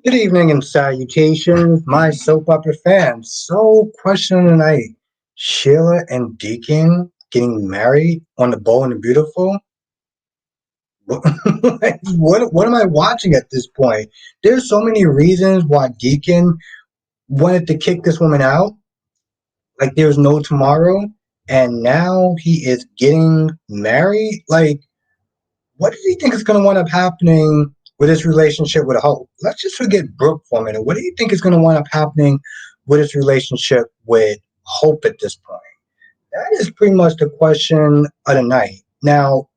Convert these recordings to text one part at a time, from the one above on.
Good evening and salutations, my soap opera fans. So, question of the night: Sheila and Deacon getting married on the Bold and the Beautiful? What am I watching at this point? There's so many reasons why Deacon wanted to kick this woman out, like there's no tomorrow, and now he is getting married. Like, what do you think is going to wind up happening with his relationship with Hope? Let's just forget Brooke for a minute. What do you think is going to wind up happening with his relationship with Hope at this point? That is pretty much the question of the night. Now,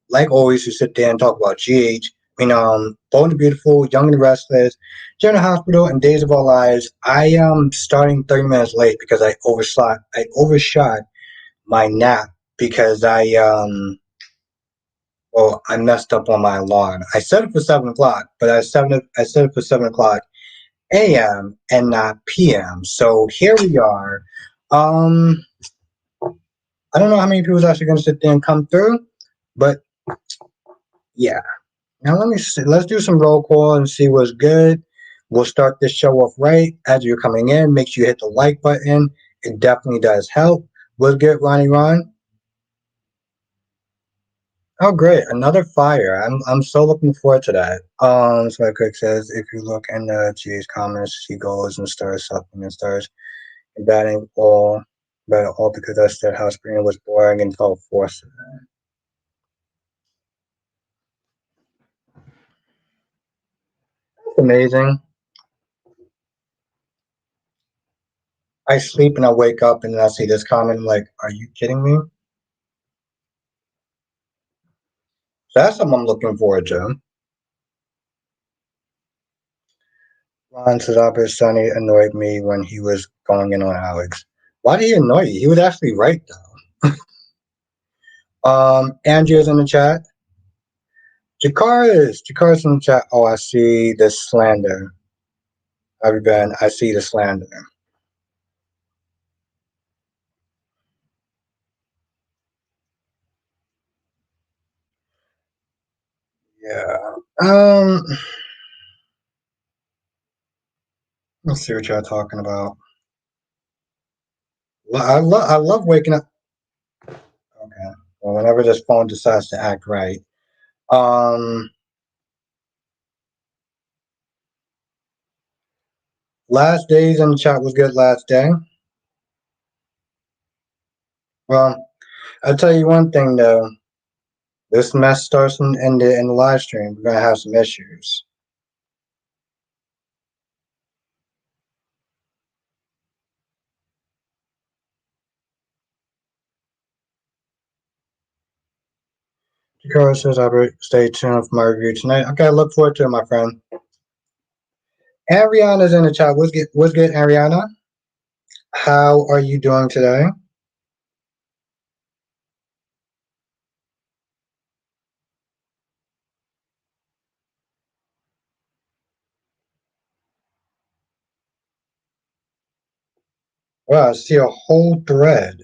like always, we sit there and talk about GH. Bold and Beautiful, Young and the Restless, General Hospital, and Days of Our Lives. I am starting 30 minutes late because I overshot my nap because I messed up on my alarm. I set it for 7 o'clock, but I set it for 7 o'clock a.m. and not p.m. So here we are. Um, I don't know how many people is actually going to sit there and come through, but yeah. Now let me see. Let's do some roll call and see what's good. We'll start this show off right. As you're coming in, make sure you hit the like button. It definitely does help. What's good, Ronnie Ron? Oh, great! Another fire. I'm so looking forward to that. So my quick says, if you look in the G's comments, she goes and stars something and stars batting all because I said how spring was boring and felt forced. It's amazing. I sleep and I wake up and then I see this comment. I'm like, are you kidding me? So that's something I'm looking forward to. Ron says, Opera Sonny annoyed me when he was going in on Alex. Why did he annoy you? He was actually right though. Andrea's in the chat. Jakara's in the chat. Oh, I see the slander. Everyone, I see the slander. Yeah. Let's see what y'all talking about. I love waking up. Okay. Well, whenever this phone decides to act right. Um, Last days in the chat was good last day. Well, I'll tell you one thing though. This mess starts in the live stream. We're gonna have some issues. Jakara says, Albert, stay tuned for my review tonight. Okay, I look forward to it, my friend. Ariana's in the chat. What's good, Ariana? How are you doing today? Well, I see a whole thread.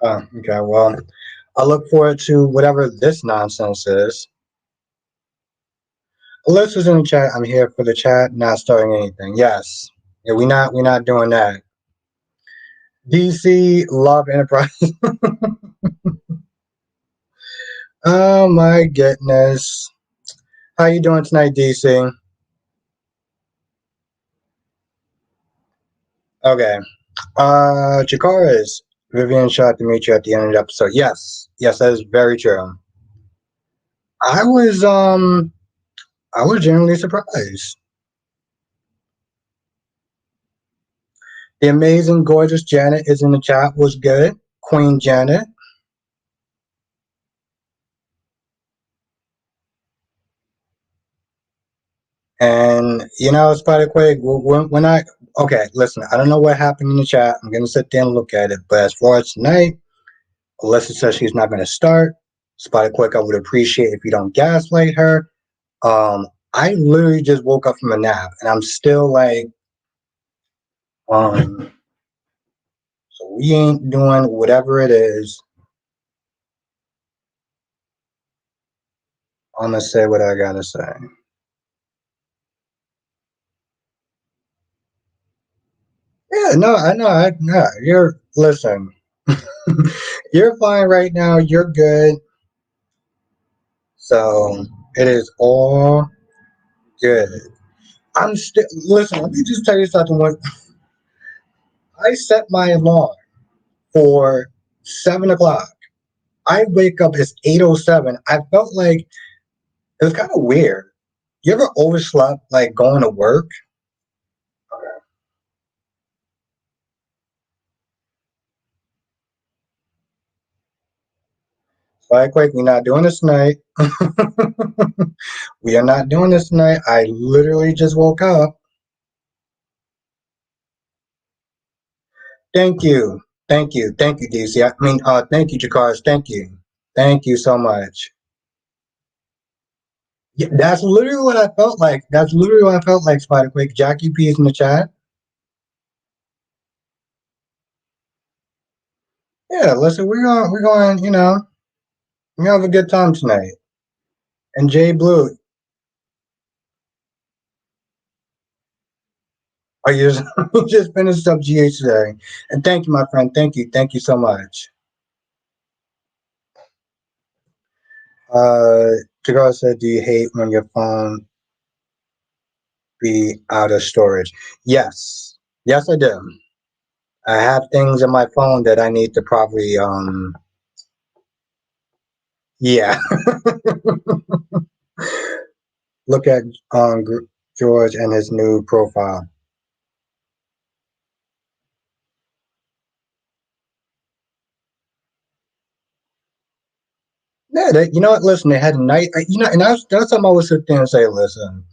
Oh, okay, well, I look forward to whatever this nonsense is. Alyssa's in the chat. I'm here for the chat, not starting anything. Yes. Yeah, we not doing that. DC Love Enterprise. Oh my goodness. How you doing tonight, DC? Okay. Jakara's Vivian shot to meet you at the end of the episode. Yes. Yes, that is very true. I was I was genuinely surprised. The amazing, gorgeous Janet is in the chat. Was good. Queen Janet. And Spider Quake, when I okay, listen, I don't know what happened in the chat. I'm gonna sit there and look at it. But as far as tonight, Alyssa says she's not gonna start. Spider Quake, I would appreciate if you don't gaslight her. I literally just woke up from a nap and I'm still like, um, so we ain't doing whatever it is. I'm gonna say what I gotta say. Yeah, no, I know. No, you're listen. You're fine right now. You're good. So it is all good. I'm still listen. Let me just tell you something. When I set my alarm for 7 o'clock, I wake up. It's 8:07. I felt like it was kind of weird. You ever overslept like going to work? Like, wait, we're not doing this tonight. We are not doing this tonight. I literally just woke up. Thank you. Thank you. Thank you, DC. Thank you, Jakars. Thank you. Thank you so much. Yeah, that's literally what I felt like. That's literally what I felt like, Spider Quick. Jackie P is in the chat. Yeah, listen, we have a good time tonight. And Jay Blue, are you just, you just finished up GH today? And thank you, my friend. Thank you so much. Uh, Jagar said, "Do you hate when your phone be out of storage?" Yes, yes, I do. I have things in my phone that I need to probably yeah. Look at George and his new profile. Yeah, you know what? Listen, they had a night. And that's something I would sit there and say, listen,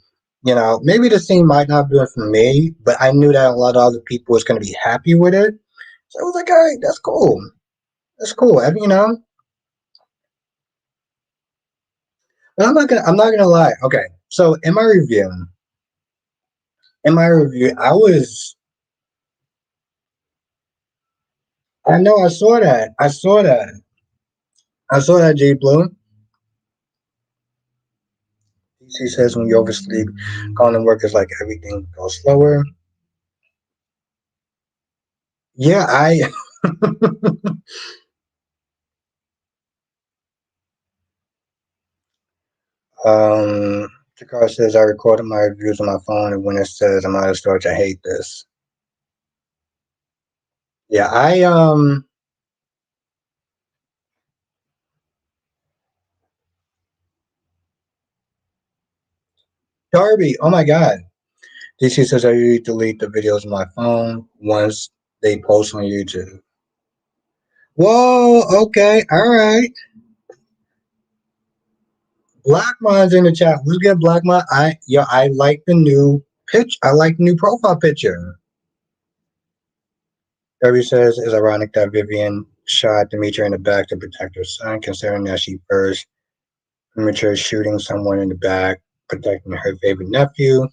maybe the scene might not be for me, but I knew that a lot of other people was going to be happy with it. So I was like, all right, that's cool. That's cool. But I'm not gonna lie. Okay, so in my review, I know I saw that J Blue. He says when you oversleep, going to work is like everything goes slower. Yeah, um Jakar says I recorded my reviews on my phone and when it says I'm out of storage, I hate this. Yeah, Darby, oh my god. DC says I usually delete the videos on my phone once they post on YouTube. Whoa, okay, alright. Blackmon's in the chat. Who's get Blackmon? I like the new I like the new profile picture. Kirby says it's ironic that Vivian shot Demetria in the back to protect her son, considering that she first premature shooting someone in the back, protecting her favorite nephew.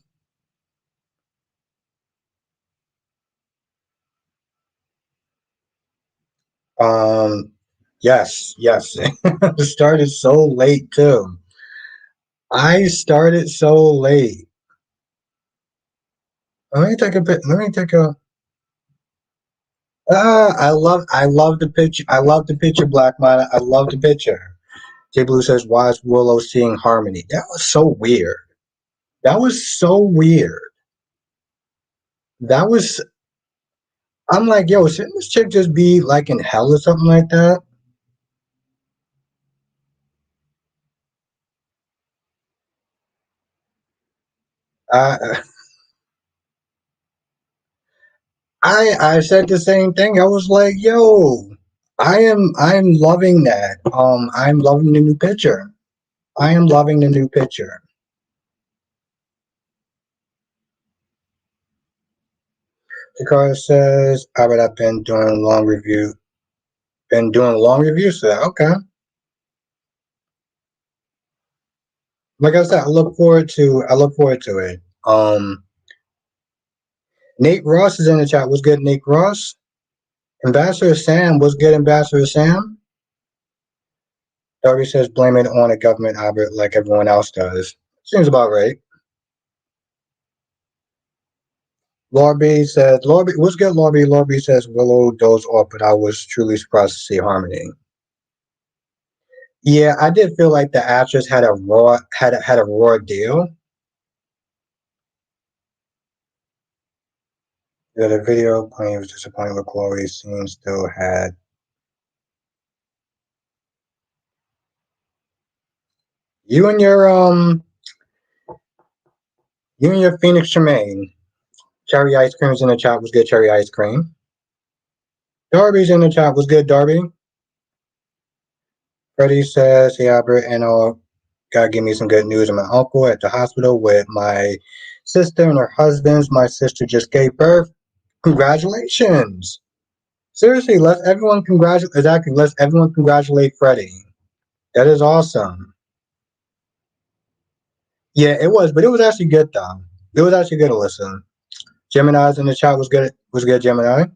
Um, yes. It started so late too. I started so late. Let me take a bit. Let me take a. I love the picture. I love the picture, Black Man. I love the picture. J Blue says, "Why is Willow seeing Harmony?" That was so weird. That was so weird. That was. I'm like, yo, shouldn't this chick just be like in hell or something like that? I I said the same thing. I was like, yo, I'm loving that. I'm loving the new picture. I am loving the new picture. Dakar says, I would have been doing long reviews for that. Okay. Like I said, I look forward to it. Nate Ross is in the chat. What's good, Nate Ross? Ambassador Sam, what's good, Ambassador Sam? Darby says blame it on the government, Albert, like everyone else does. Seems about right. Lorby says, Lorby, what's good, Lorby? Lorby says Willow dozed off, but I was truly surprised to see Harmony. Yeah, I did feel like the actress had a raw deal. Yeah, the video playing was disappointing with Chloe's scene still had you and your Phoenix Tremaine. Cherry ice cream's in the chat was good, cherry ice cream. Darby's in the chat was good, Darby. Freddie says, hey Albert and gotta give me some good news. My uncle at the hospital with my sister and her husband's. My sister just gave birth. Congratulations. Seriously, let's everyone congratulate Freddie. That is awesome. Yeah, it was, but it was actually good though. It was actually good to listen. Gemini's in the chat was good. Was good, Gemini.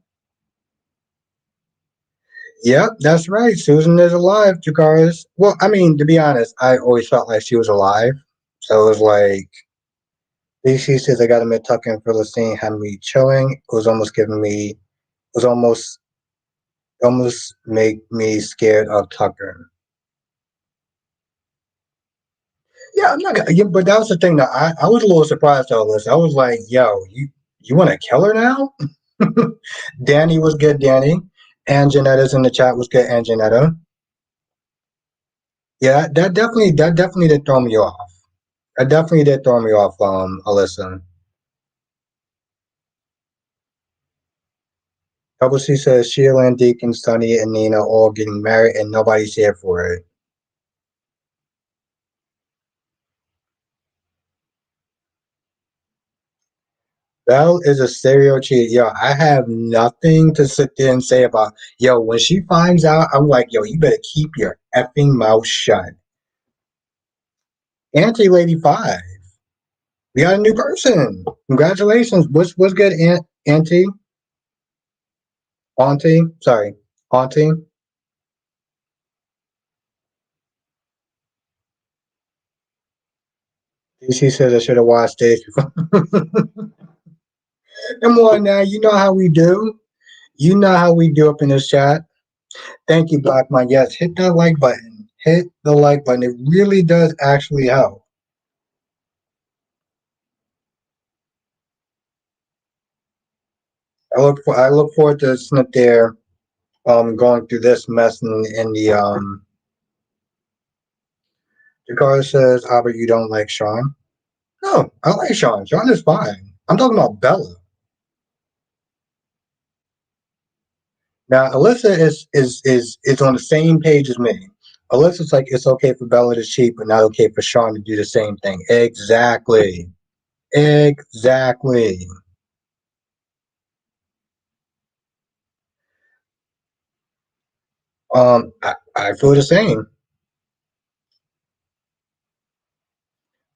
Yep, that's right. Susan is alive, Jakaris. Well, I mean, to be honest, I always felt like she was alive. So it was like DC says I got admit Tucker and Philistine had me chilling. It was almost giving me. It was almost make me scared of Tucker. Yeah, I'm not gonna. Yeah, but that was the thing that I was a little surprised though. This I was like, yo, you want to kill her now? Danny was good, Danny. And Janetta's in the chat was good, and Janetta. Yeah, that definitely did throw me off. That definitely did throw me off, Alyssa. Double C says Sheila and Deacon, Sunny, and Nina all getting married and nobody's here for it. Belle is a serial cheater. Yo, I have nothing to sit there and say about yo, when she finds out, I'm like, yo, you better keep your effing mouth shut. Auntie Lady Five. We got a new person. Congratulations. What's good, Auntie? Auntie? Sorry. Auntie? She says I should have watched this before. Come on now, you know how we do. You know how we do up in this chat. Thank you, Black Mike. Yes, hit that like button. Hit the like button. It really does actually help. I look forward to sitting there going through this mess in the Jakar says, Albert, you don't like Sean. No, I like Sean. Sean is fine. I'm talking about Bella. Now, Alyssa is on the same page as me. Alyssa's like it's okay for Bella to cheat, but not okay for Sean to do the same thing. Exactly. Exactly. I feel the same.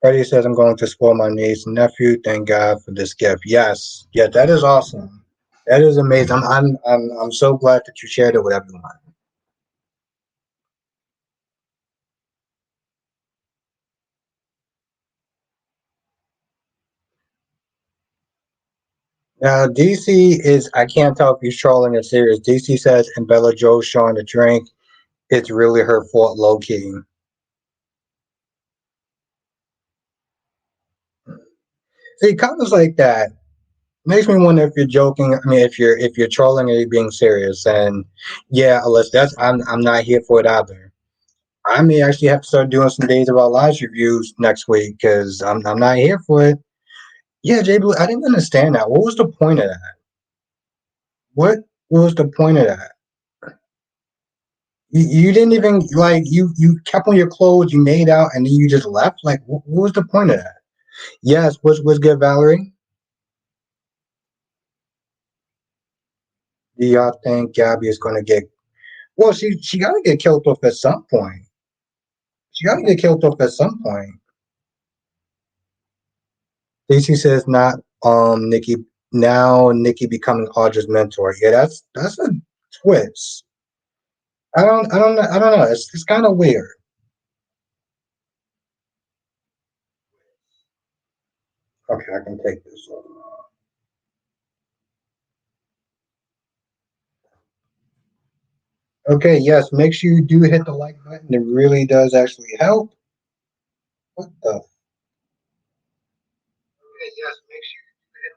Freddie says I'm going to spoil my niece and nephew. Thank God for this gift. Yes, yeah, that is awesome. That is amazing. I'm so glad that you shared it with everyone. Now DC is I can't tell if he's trolling or serious. DC says and Bella Joe showing the drink. It's really her fault, low key. See, comments like that makes me wonder if you're joking. I mean, if you're trolling or you're being serious. And yeah, unless that's I'm not here for it either. I may actually have to start doing some Days of Our Lives reviews next week because I'm not here for it. Yeah, Jay Blue, I didn't understand that. What was the point of that? What was the point of that? You didn't even like you kept on your clothes, you made out, and then you just left. Like, what was the point of that? Yes, was good, Valerie. Do y'all think Gabby is going to get? Well, she got to get killed off at some point. She got to get killed off at some point. Stacey says not Nikki now Nikki becoming Audra's mentor. Yeah, that's a twist. I don't know. It's kind of weird. Okay, I can take this off. Okay, yes, make sure you do hit the like button. It really does actually help. What the? Okay, yes, make sure you hit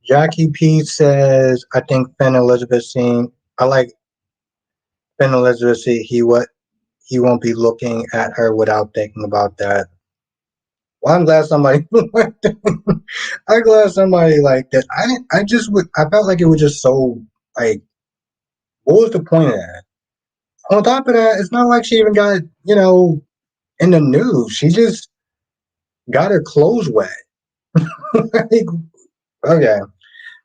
the Jackie P says, I think Finn Elizabeth seen. I like Finn Elizabeth see he won't be looking at her without thinking about that. Well, I'm glad somebody I'm glad somebody like that. I just would I felt like it was just so like what was the point of that? On top of that, it's not like she even got, in the news. She just got her clothes wet. Like, okay.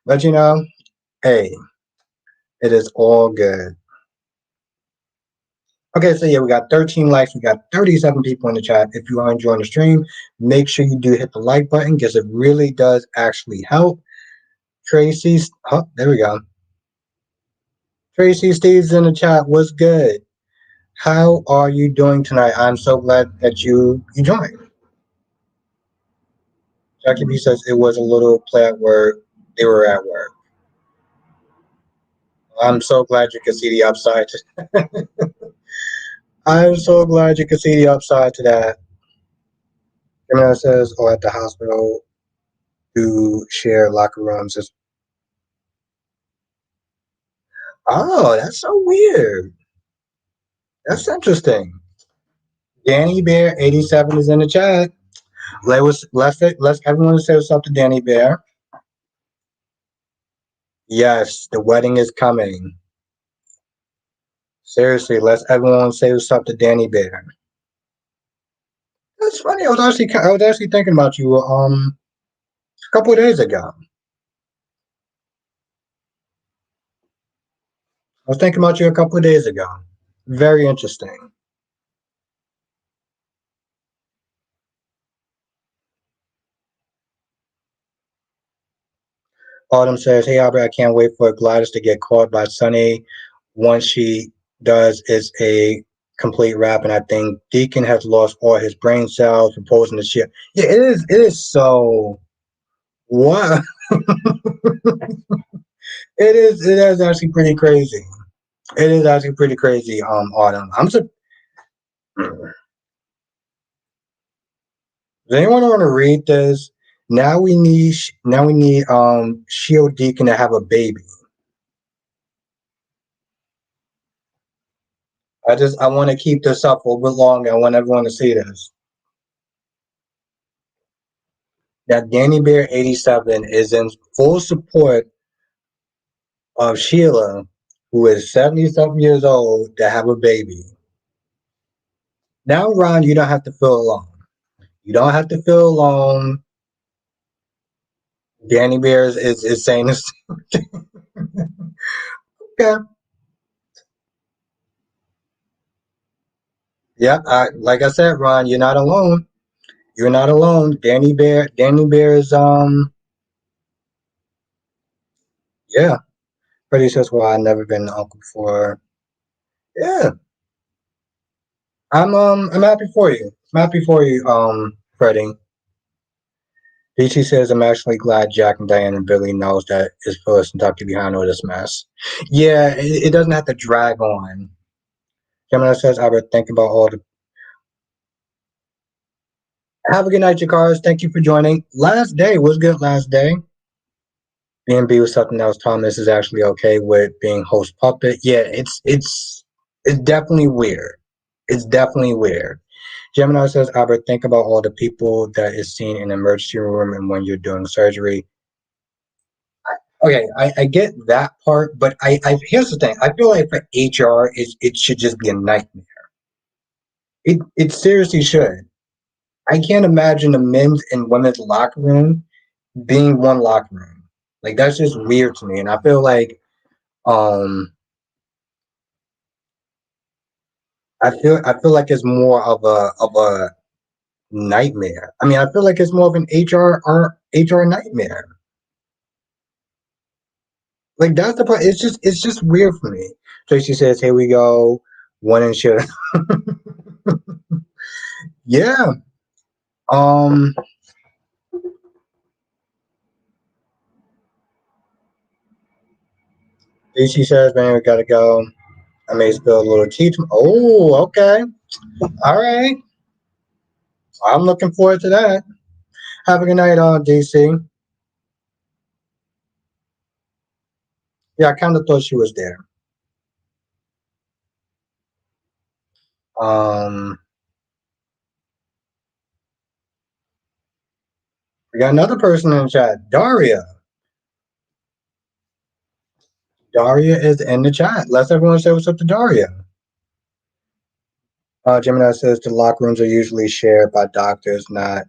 But hey, it is all good. Okay, so yeah, we got 13 likes. We got 37 people in the chat. If you are enjoying the stream, make sure you do hit the like button because it really does actually help. Tracy's, oh, there we go. Tracy Steve's in the chat. What's good? How are you doing tonight? I'm so glad that you joined. Jackie B says it was a little play at work. They were at work. I'm so glad you can see the upside. I'm so glad you can see the upside to that. Gemini says, "Oh, at the hospital, to share locker rooms." Oh, that's so weird. That's interesting. Danny Bear 87 is in the chat. Let's everyone say what's up to Danny Bear. Yes, the wedding is coming. Seriously, let's everyone say what's up to Danny Bear. That's funny. I was actually thinking about you a couple of days ago. I was thinking about you a couple of days ago. Very interesting. Autumn says, "Hey Albert, I can't wait for Gladys to get caught by Sunny. Once she does, it's a complete wrap, and I think Deacon has lost all his brain cells proposing the shit. Yeah, it is. It is so what? It is. It is actually pretty crazy. It is actually pretty crazy. Autumn. Does anyone want to read this? Now we need Shield Deacon to have a baby. I want to keep this up for a bit longer. I want everyone to see this. That Danny Bear 87 is in full support of Sheila, who is 70 something years old, to have a baby. Now, Ron, you don't have to feel alone. You don't have to feel alone. Danny Bear is saying this. Yeah. Yeah. Like I said, Ron, you're not alone. You're not alone. Danny Bear is yeah. Freddie says, well, I've never been an uncle before. Yeah. I'm happy for you. I'm happy for you, Freddie. DT says, I'm actually glad Jack and Diane and Billy knows that it's Phyllis and Tucky behind all this mess. Yeah, it doesn't have to drag on. Gemini says, I would think about all the. Have a good night, Jakars. Thank you for joining. Last day was good. Last day. B&B was something else. Thomas is actually okay with being host puppet. Yeah, it's definitely weird. It's definitely weird. Gemini says, Albert, think about all the people that is seen in the emergency room and when you're doing surgery. Okay, I get that part, but I here's the thing. I feel like for HR, it should just be a nightmare. It seriously should. I can't imagine the men's and women's locker room being one locker room. Like that's just weird to me, and um I feel like it's more of a nightmare. I mean, I feel like it's more of an HR nightmare. Like that's the part. It's just weird for me. Tracy says, "Here we go, one and shit." Yeah. Um. DC says, "Man, we gotta go. I may spill a little tea. Oh, okay. All right. I'm looking forward to that. Have a good night, DC. Yeah, I kind of thought she was there. Um, we got another person in the chat, Daria. Daria is in the chat. Let's everyone say what's up to Daria. Gemini says the locker rooms are usually shared by doctors, not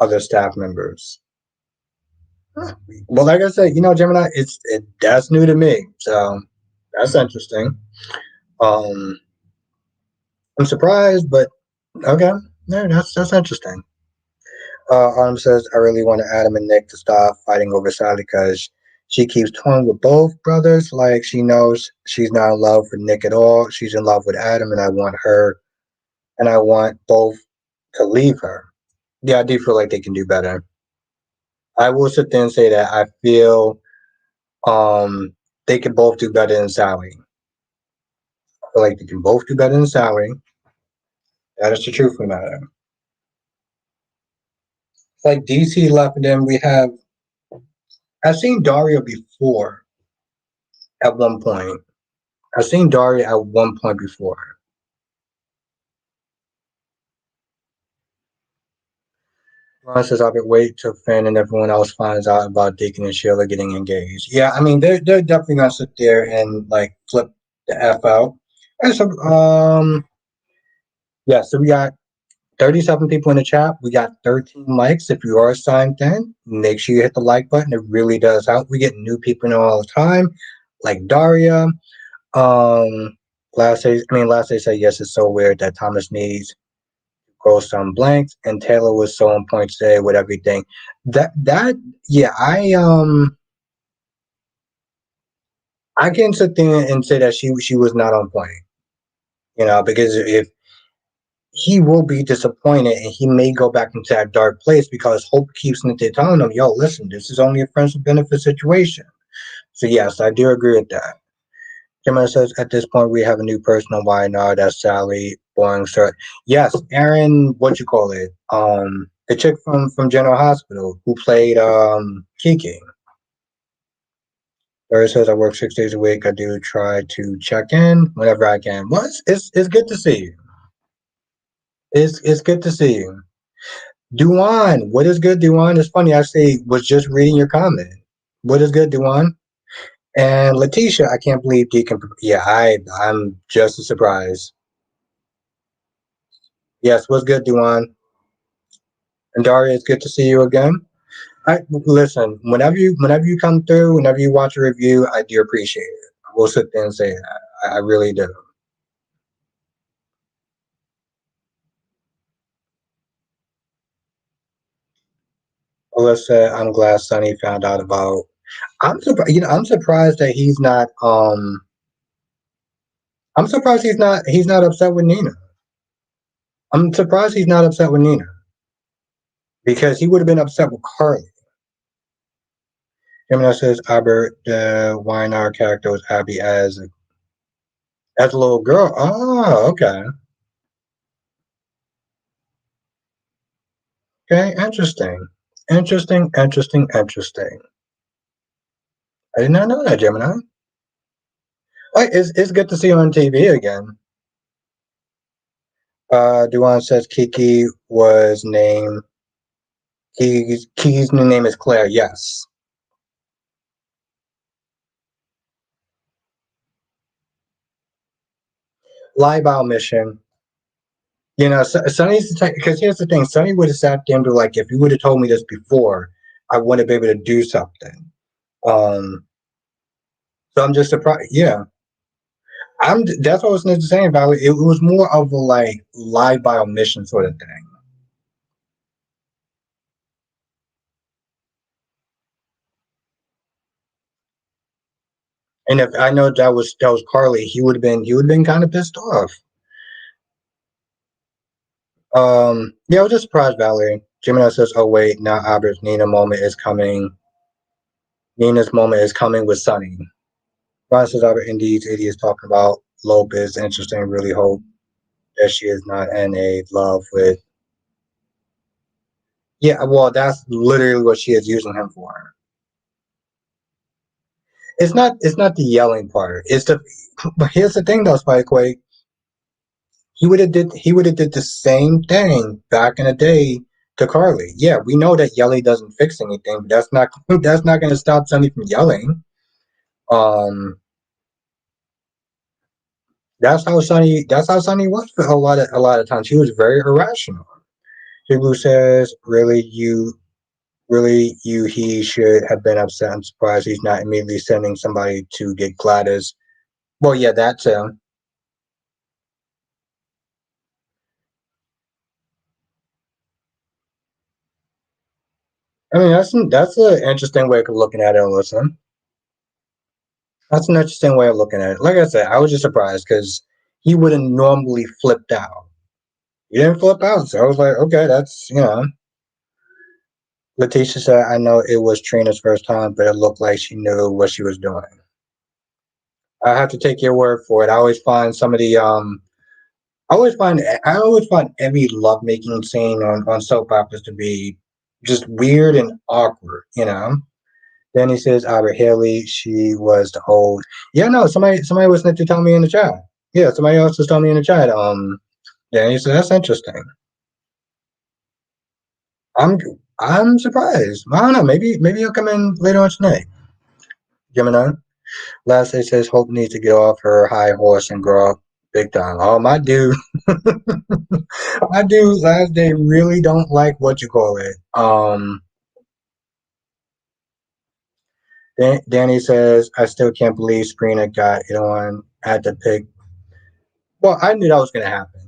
other staff members. Well, like I said, Gemini, that's new to me, so that's interesting. Um, I'm surprised, but okay, no, that's interesting. Arm says, I really want Adam and Nick to stop fighting over Sally because she keeps toying with both brothers. Like she knows she's not in love with Nick at all. She's in love with Adam, and I want both to leave her. Yeah, I do feel like they can do better. I will sit there and say that I feel they can both do better than Sally. I feel like they can both do better than Sally. That is the truth of the matter. It's like DC left, and then we have. I've seen Dario before at one point. I've seen Daria at one point before. Ron says, I'll be wait till Finn and everyone else finds out about Deacon and Sheila getting engaged. Yeah, I mean, they're definitely gonna sit there and like flip the F out. And so, yeah, so we got 37 people in the chat. We got 13 likes. If you are signed in, make sure you hit the like button. It really does help. We get new people in all the time, like Daria. Last day said, yes, it's so weird that Thomas needs grow some blanks, and Taylor was so on point today with everything. Yeah, I can sit there and say that she was not on point, because if he will be disappointed and he may go back into that dark place because Hope keeps telling him, yo, listen, this is only a friends with benefit situation. So yes, I do agree with that. Jimmy says, at this point, we have a new person on YNR. That's Sally Boring. Yes, Aaron, what you call it? The chick from General Hospital who played Kiki. Larry says, I work 6 days a week. I do try to check in whenever I can. Well, it's good to see you. It's good to see you. Duan, what is good, Duan? It's funny, I actually was just reading your comment. What is good, Duan? And Letitia, I can't believe Deacon. Yeah, I'm just as surprised. Yes, what's good, Duan? And Daria, it's good to see you again. Listen, whenever you come through, whenever you watch a review, I do appreciate it. I will sit there and say that. I really do. Alyssa, I'm glad Sonny found out about. I'm surprised. I'm surprised that he's not. I'm surprised he's not. He's not upset with Nina. I'm surprised he's not upset with Nina because he would have been upset with Carly. Gemini says Albert, the Weinar character was Abby as a little girl. Oh, okay. Okay, interesting. Interesting. I did not know that, Gemini. It's good to see you on TV again. Duan says Kiki was named. Kiki's new name is Claire. Yes. Lie about mission. Sonny's because here's the thing. Sonny would have sat there and be like, if you would have told me this before, I wouldn't be able to do something. Um, so I'm just surprised. Yeah, That's what I was saying about it. It was more of a like lie by omission sort of thing. And if I know that was Carly, he would have been kind of pissed off. Yeah, I was just surprised, Valerie. Gemini says, "Oh wait, now Albert's Nina moment is coming. Nina's moment is coming with Sunny." Ron says, "Albert, indeed, Eddie is talking about Lope is interesting. Really hope that she is not in a love with." Yeah, well, that's literally what she is using him for. It's not. It's not the yelling part. It's the. But here's the thing, though, Spikequake. He would have did. He would have did the same thing back in the day to Carly. Yeah, we know that yelling doesn't fix anything, but that's not. That's not going to stop somebody from yelling. Um, that's how Sonny. That's how Sonny was for a lot of times. He was very irrational. Blue says, really, he should have been upset. I'm surprised he's not immediately sending somebody to get Gladys. Well, yeah, that's him. I mean, that's an interesting way of looking at it, listen. That's an interesting way of looking at it. Like I said, I was just surprised because he wouldn't normally flipped out. He didn't flip out, so I was like, okay, that's. Letitia said, I know it was Trina's first time, but it looked like she knew what she was doing. I have to take your word for it. I always find some of the I always find every lovemaking scene on soap operas to be just weird and awkward. Then he says Albert Haley, she was the old. Yeah, no, somebody was meant to tell me in the chat. Yeah, somebody else was telling me in the chat. Yeah, he said that's interesting. I'm I'm surprised. I don't know. Maybe he'll come in later on tonight. Gemini. Last day says Hope needs to get off her high horse and grow up big time. Oh my dude. My dude last day really don't like what you call it. Danny says, I still can't believe Sprina got it on at the pick. Well, I knew that was going to happen.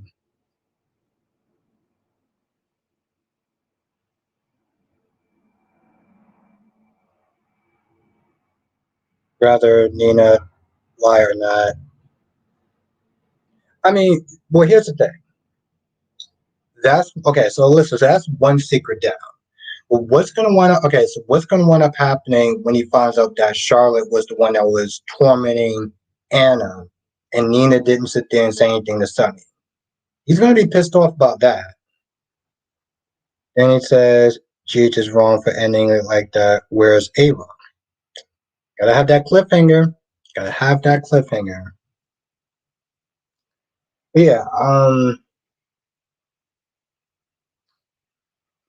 Rather Nina lie or not. I mean, well, here's the thing. That's okay. So listen, so that's one secret down. Well, what's going to wind up? Okay, so what's going to wind up happening when he finds out that Charlotte was the one that was tormenting Anna, and Nina didn't sit there and say anything to Sonny? He's going to be pissed off about that. Then he says, Cheech is wrong for ending it like that. Where's Ava? Gotta have that cliffhanger. Gotta have that cliffhanger. But yeah, I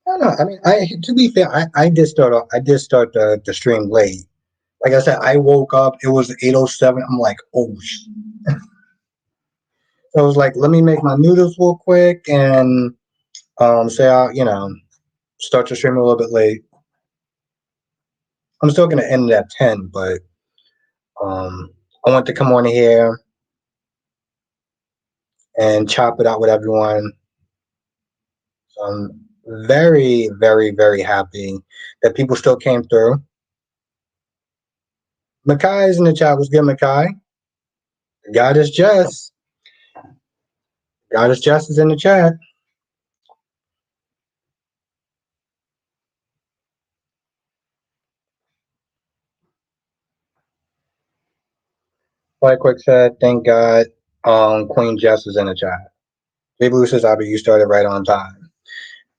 don't know. I mean, I to be fair, I did start the stream late. Like I said, I woke up. It was 8:07. I'm like, oh. So I was like, let me make my noodles real quick and say I'll start the stream a little bit late. I'm still gonna end it at 10, but um, I want to come on here and chop it out with everyone. So I'm very, very, very happy that people still came through. Makai is in the chat. What's good, Makai? Goddess Jess. Goddess Jess is in the chat. Like Quick said, thank God Queen Jess is in the chat. Baby Blue says, Abby, you started right on time.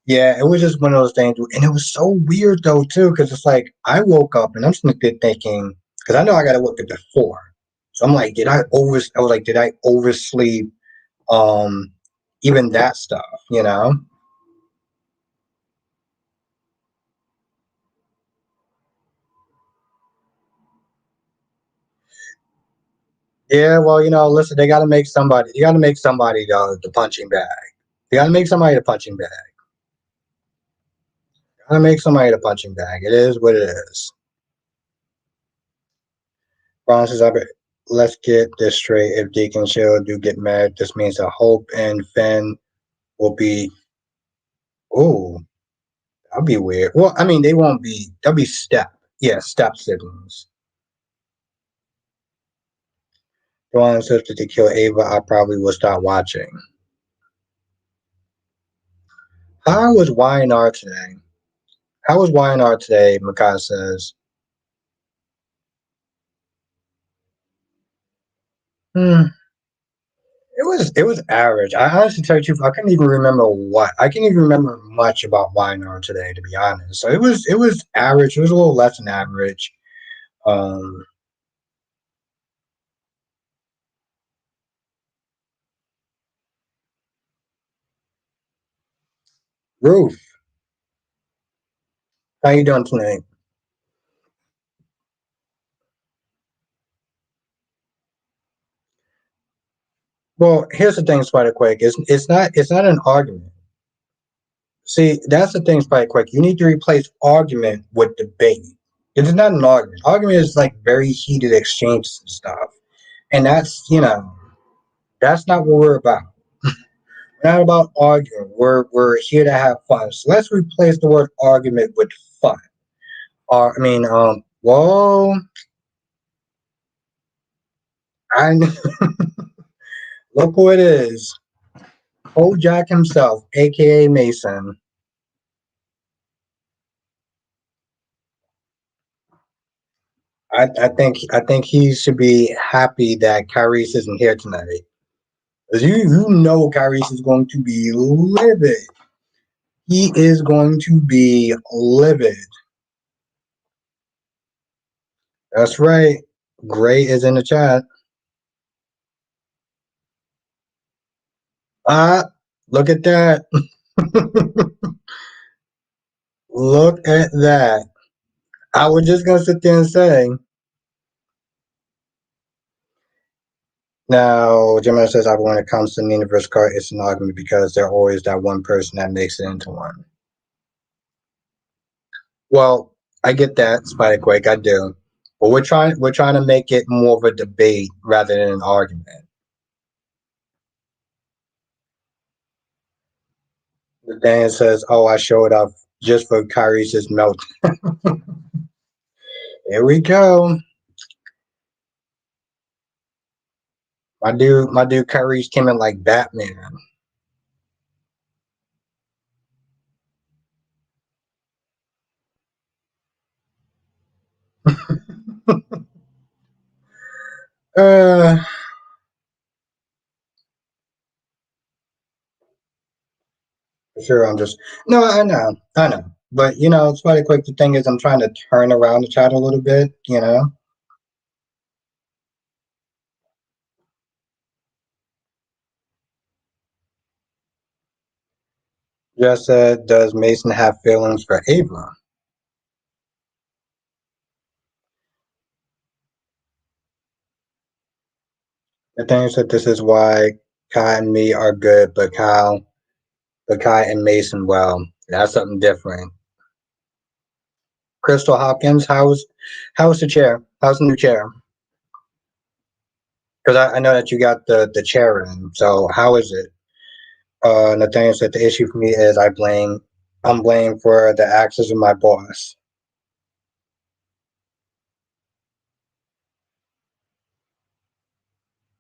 Yeah, it was just one of those things. And it was so weird, though, too, because it's like I woke up and I'm sitting there thinking, because I know I got to work at before. So I'm like, I was like, did I oversleep even that stuff? Yeah, well, listen, they got to make somebody. You got to make somebody the punching bag. You got to make somebody the punching bag. Got to make somebody the punching bag. It is what it is. Ron says, let's get this straight. If Deacon&Sheila do get mad, this means that Hope and Finn will be. Oh, that'll be weird. Well, I mean, they won't be. They'll be step. Yeah, step siblings. Ron says, if they kill Ava, I probably will start watching. How was YNR today? How was YNR today? Makai says. Hmm. It was average. I honestly tell you, the truth, I couldn't even remember what. I can't even remember much about YNR today, to be honest. So it was average. It was a little less than average. Um, Ruth, how you doing tonight? Well, here's the thing, Spider Quake. It's not an argument. See, that's the thing, Spider Quake. You need to replace argument with debate. It is not an argument. Argument is like very heated exchanges and stuff, and that's not what we're about. We're not about arguing. We're here to have fun. So let's replace the word argument with fun. Whoa, I look who it is. Old Jack himself, aka Mason. I think he should be happy that Kyreese isn't here tonight. 'Cause you know Kyreese is going to be livid. He is going to be livid. That's right. Gray is in the chat. Ah, look at that. Look at that. I was just gonna sit there and say. Now, Gemini says, when it comes to the universe card, it's an argument because there's always that one person that makes it into one. Well, I get that, Spiderquake, I do. But we're trying to make it more of a debate rather than an argument. Dan says, "Oh, I showed up just for Kyrese's melt." Here we go. My dude Kyreese came in like Batman. uh, for sure. I'm just no, I know. But Spiderquake. The thing is, I'm trying to turn around the chat a little bit. Just said, does Mason have feelings for Ava? The thing is that this is why Kai and me are good, but Kai and Mason, well, that's something different. Crystal Hopkins, how's the chair? How's the new chair? Because I know that you got the chair in. So how is it? Nathaniel said the issue for me is I'm blamed for the actions of my boss.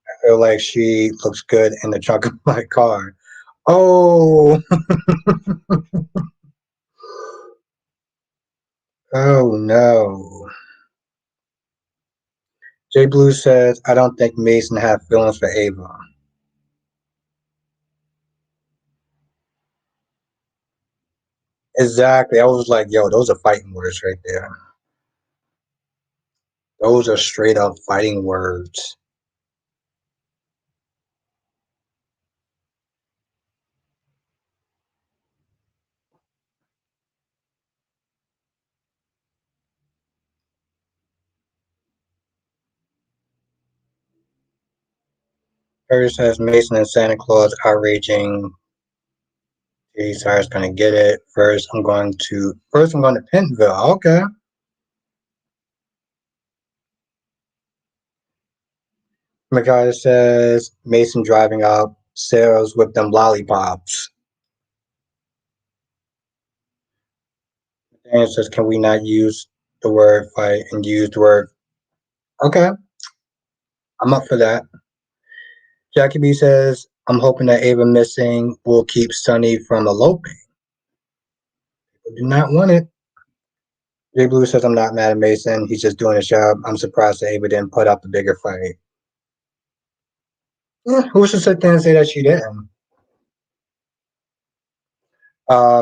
I feel like she looks good in the trunk of my car. Oh, oh no. Jay Blue says, I don't think Mason had feelings for Ava. Exactly. I was like, yo, those are fighting words right there. Those are straight up fighting words. Harry says Mason and Santa Claus outraging. He's gonna get it. First I'm going to Pentonville. Okay. McGuire says Mason driving up, Sarah's with them lollipops. Dan says, can we not use the word fight and use the word? Okay, I'm up for that. Jackie B says, I'm hoping that Ava missing will keep Sunny from eloping. Do not want it. Jay Blue says I'm not mad at Mason. He's just doing his job. I'm surprised that Ava didn't put up the bigger fight. Yeah, who should sit there and say that she didn't?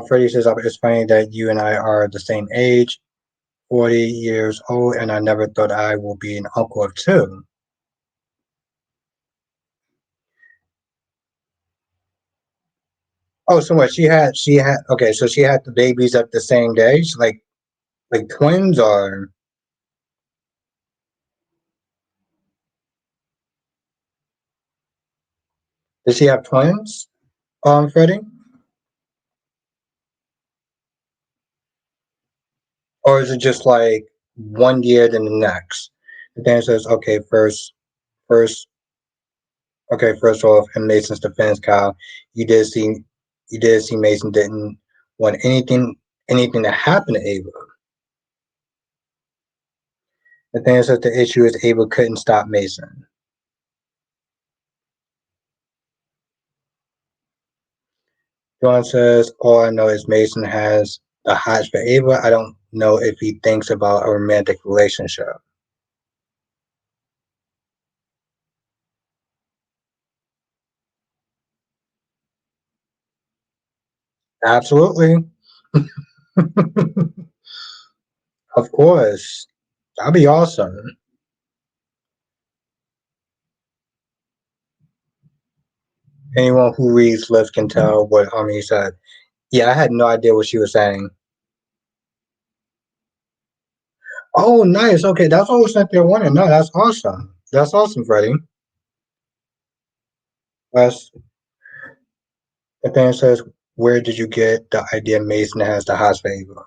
Freddie says it's funny that you and I are the same age, 40 years old, and I never thought I will be an uncle of two. Oh, so what? She had okay, so she had the babies at the same day, like twins, or did she have twins? Freddie, or is it just like 1 year then the next? And then it says, first, okay, first off, in Mason's defense, Kyle, you did see, you did see Mason didn't want anything to happen to Ava. The thing is that the issue is Ava couldn't stop Mason. John says, all I know is Mason has a hots for Ava. I don't know if he thinks about a romantic relationship. Absolutely. Of course. That'd be awesome. Anyone who reads lips can tell what Harmony said. Yeah, I had no idea what she was saying. Oh, nice. Okay, that's what was sent there winning. No, that's awesome. That's awesome, Freddie. That's the thing says, where did you get the idea Mason has the hots for Ava?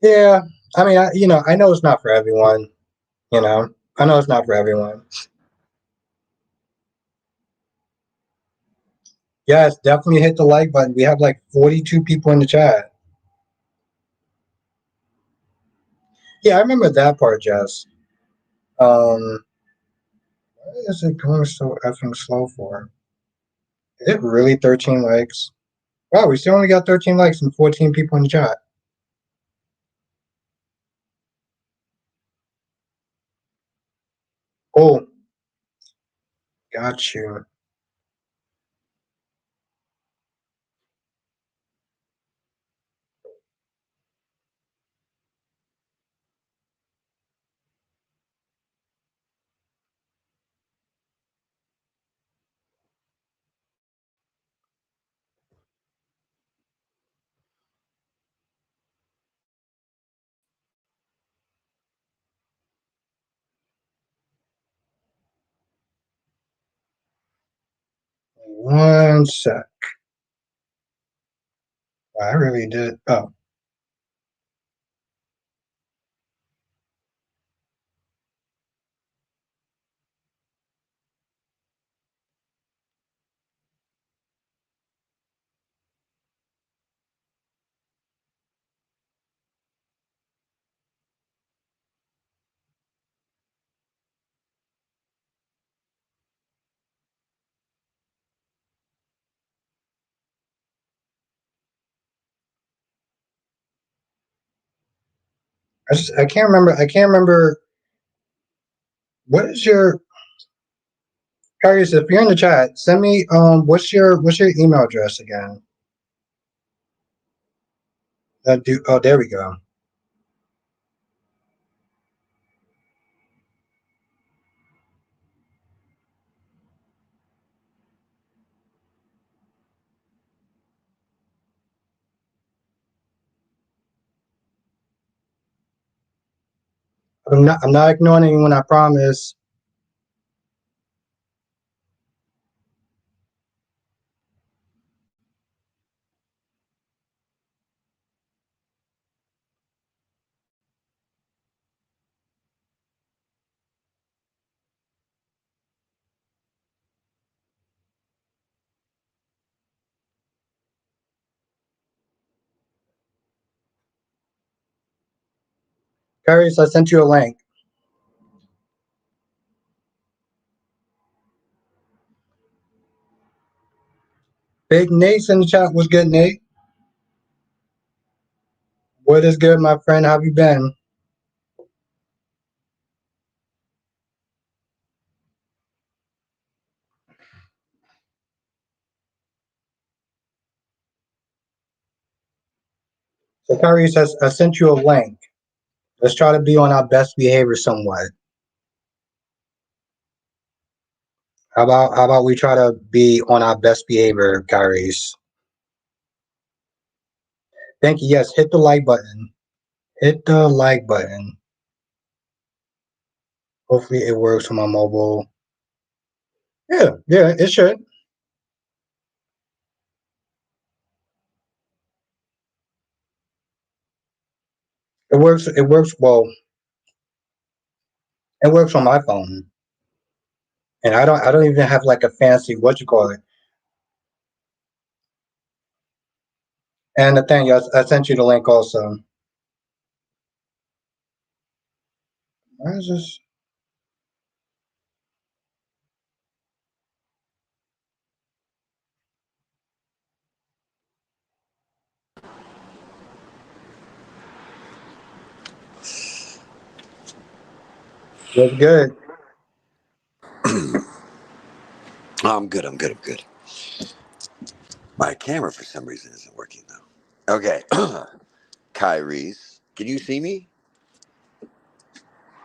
Yeah, I mean, I know it's not for everyone. You know, I know it's not for everyone. Yes, definitely hit the like button. We have like 42 people in the chat. Yeah, I remember that part, Jess. Why is it going so effing slow for? Is it really 13 likes? Wow, we still only got 13 likes and 14 people in the chat. Oh, got you. One sec. I really did. Oh, I can't remember. I can't remember. What is your Kyreese, if you're in the chat, send me what's your email address again? Oh, there we go. I'm not ignoring anyone, I promise. Kyreese, I sent you a link. Big Nate's in the chat. What's good, Nate? What is good, my friend? How have you been? So Kyrie says, I sent you a link. Let's try to be on our best behavior somewhat. How about we try to be on our best behavior, Kyries? Thank you. Yes, hit the like button. Hit the like button. Hopefully it works on my mobile. Yeah, it should. It works. It works well. It works on my phone, and I don't even have like a fancy what you call it. And Nathaniel, I sent you the link also. Why is this? What's good? I'm good. I'm good. I'm good. My camera, for some reason, isn't working though. Okay, Kyreese, can you see me?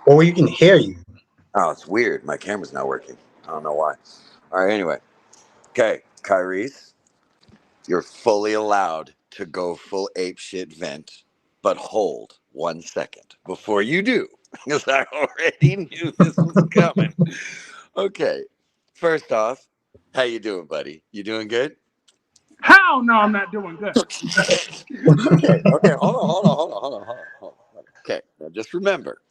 Well, we can hear you. Oh, it's weird. My camera's not working. I don't know why. All right. Anyway, okay, Kyreese, you're fully allowed to go full ape shit vent, but hold 1 second before you do, because I already knew this was coming. Okay. First off, how you doing, buddy? You doing good? Hell no, I'm not doing good. Okay. Hold on. Okay, now just remember.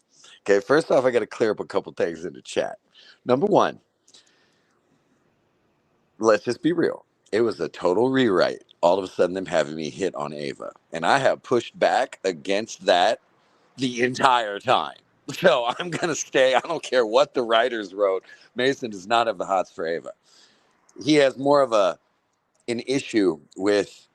Okay, first off, I got to clear up a couple things in the chat. Number one, let's just be real. It was a total rewrite. All of a sudden, them having me hit on Ava, and I have pushed back against that the entire time. So I'm gonna stay. I don't care what the writers wrote. Mason does not have the hots for Ava. He has more of an issue with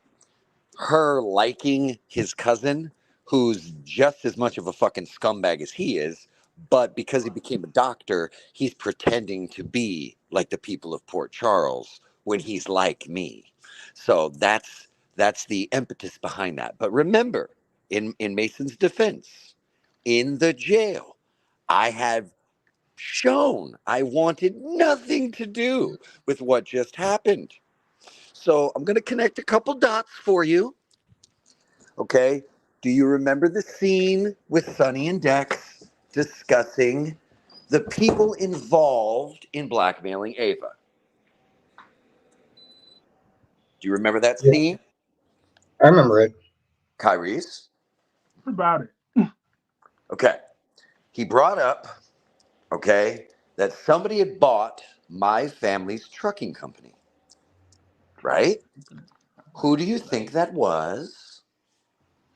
her liking his cousin, who's just as much of a fucking scumbag as he is, but because he became a doctor, he's pretending to be like the people of Port Charles when he's like me. So that's the impetus behind that. But remember, in Mason's defense, in the jail, I have shown I wanted nothing to do with what just happened. So I'm going to connect a couple dots for you. Okay. Do you remember the scene with Sonny and Dex discussing the people involved in blackmailing Ava? Do you remember that Yeah, scene, I remember it. Kyreese? What about it? Okay. He brought up, okay, that somebody had bought my family's trucking company, right? Who do you think that was?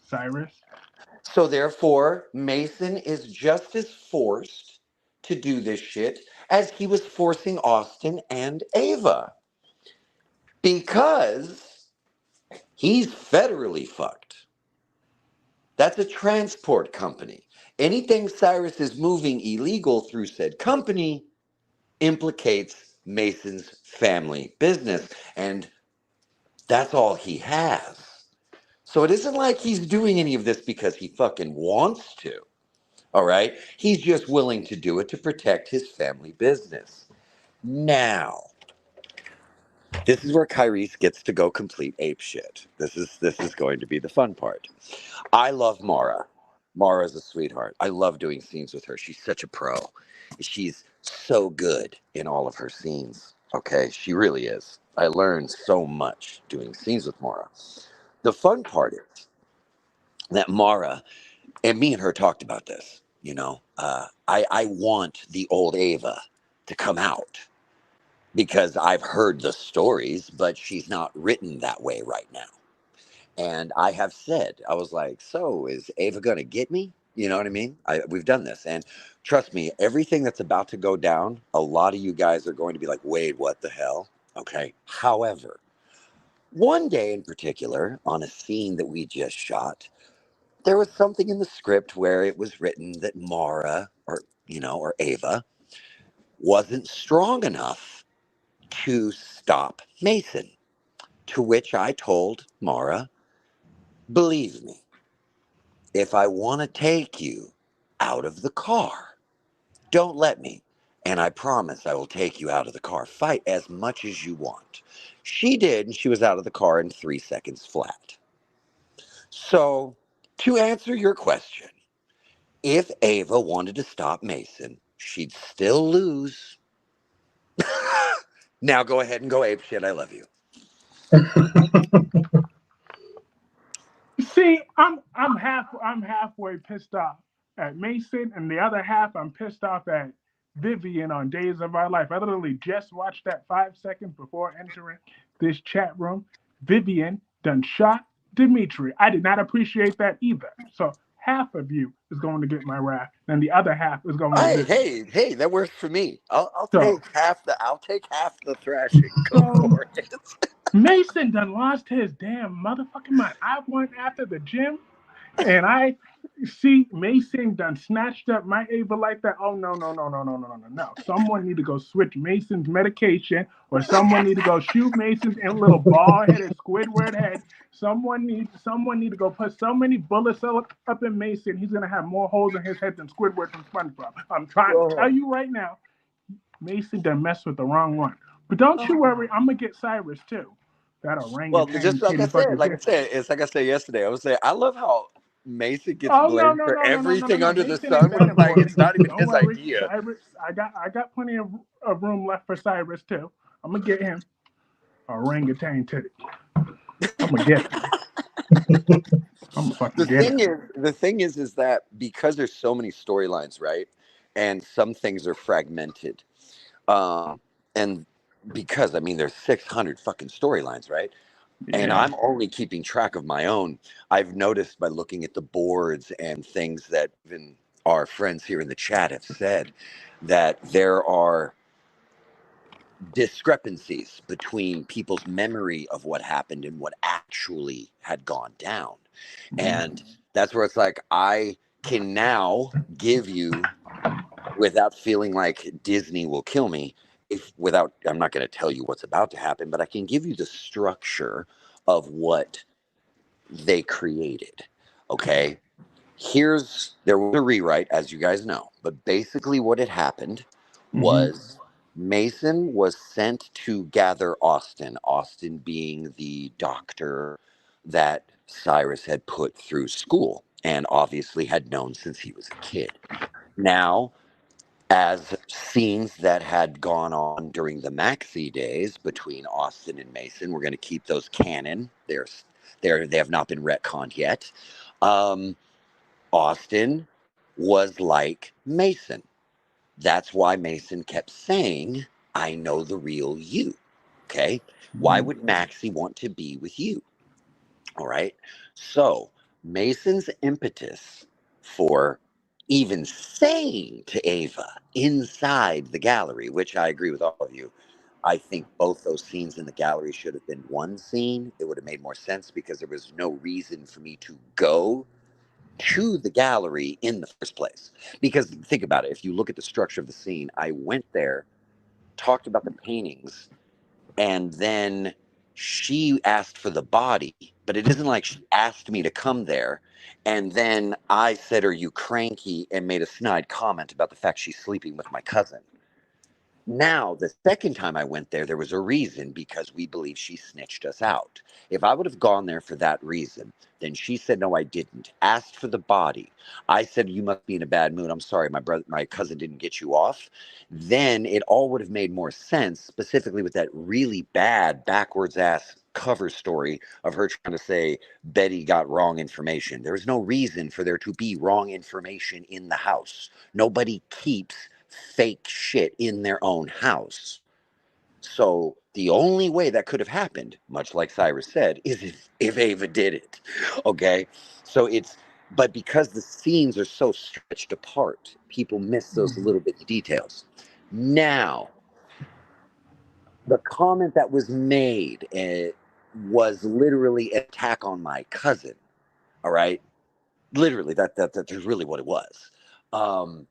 Cyrus. So therefore, Mason is just as forced to do this shit as he was forcing Austin and Ava because he's federally fucked. That's a transport company. Anything Cyrus is moving illegal through said company implicates Mason's family business, and that's all he has. So it isn't like he's doing any of this because he fucking wants to. All right. He's just willing to do it to protect his family business. Now, this is where Kyreese gets to go complete ape shit. This is going to be the fun part. I love Mara. Mara's a sweetheart. I love doing scenes with her. She's such a pro. She's so good in all of her scenes. Okay, she really is. I learned so much doing scenes with Mara. The fun part is that Mara and me and her talked about this. I want the old Ava to come out because I've heard the stories, but she's not written that way right now. And I have said, I was like, so is Ava going to get me? You know what I mean? We've done this. And trust me, everything that's about to go down, a lot of you guys are going to be like, wait, what the hell? Okay. However, One day in particular, on a scene that we just shot, there was something in the script where it was written that Mara, or Ava, wasn't strong enough to stop Mason. To which I told Mara, believe me, if I want to take you out of the car, don't let me. And I promise I will take you out of the car. Fight as much as you want. She did, and she was out of the car in 3 seconds flat. So, to answer your question, if Ava wanted to stop Mason, she'd still lose. Now go ahead and go ape shit. I love you. See, I'm halfway pissed off at Mason, and the other half I'm pissed off at Vivian on Days of Our Life. I literally just watched that 5 seconds before entering this chat room. Vivian done shot Dimitri. I did not appreciate that either. So half of you is going to get my wrath, and the other half is going to Hey, Vivian. hey, hey! That works for me. I'll So take half the thrashing. Go so for it. Mason done lost his damn motherfucking mind. I went after the gym. And I see Mason done snatched up my Ava like that. Oh no, no, no, no, no, no, no, no. Someone need to go switch Mason's medication, or someone need to go shoot Mason's in little ball-headed Squidward head. Someone need to go put so many bullets up in Mason, he's gonna have more holes in his head than Squidward from SpongeBob. I'm trying to tell Oh, you right now, Mason done messed with the wrong one. But don't you worry, I'm gonna get Cyrus too. That well, orangutan just kitty fucking like I said, it's like I said yesterday. I was saying I love how Mason gets Oh no blamed no for no no no no no everything no! under the Mason ain't sun when done I'm it like, for me. it's not even Don't his worry, idea. Cyrus. I got plenty of room left for Cyrus too. I'm gonna get him a orangutan titty. I'm gonna get him. I'm gonna fucking get him. The thing is that because there's so many storylines, right, and some things are fragmented, and because I mean there's 600 fucking storylines, right? And Yeah. I'm only keeping track of my own. I've noticed by looking at the boards and things that even our friends here in the chat have said that there are discrepancies between people's memory of what happened and what actually had gone down. And that's where it's like, I can now give you, without feeling like Disney will kill me, if without, I'm not going to tell you what's about to happen, but I can give you the structure of what they created. Okay. There was a rewrite, as you guys know, but basically what had happened Mm-hmm. was Mason was sent to gather Austin, Austin being the doctor that Cyrus had put through school and obviously had known since he was a kid. Now, as scenes that had gone on during the Maxi days between Austin and Mason, we're going to keep those canon. They have not been retconned yet. Um, Austin was like Mason. That's why Mason kept saying, I know the real you. Okay. Why Mm-hmm. would Maxie want to be with you? All right. So Mason's impetus for even saying to Ava inside the gallery, which I agree with all of you, I think both those scenes in the gallery should have been one scene. It would have made more sense because there was no reason for me to go to the gallery in the first place. Because think about it, if you look at the structure of the scene, I went there, talked about the paintings, and then she asked for the body, but it isn't like she asked me to come there. And then I said, are you cranky? And made a snide comment about the fact she's sleeping with my cousin. Now, the second time I went there was a reason because we believe she snitched us out. If I would have gone there for that reason, then she said, no, I didn't. Asked for the body. I said, you must be in a bad mood. I'm sorry, my cousin didn't get you off. Then it all would have made more sense, specifically with that really bad, backwards ass cover story of her trying to say Betty got wrong information. There is no reason for there to be wrong information in the house. Nobody keeps fake shit in their own house. So the only way that could have happened, much like Cyrus said, is if Ava did it. Okay. So but because the scenes are so stretched apart, people miss those little bit of details. Now, the comment that was made was literally an attack on my cousin. All right, literally that's really what it was. Um,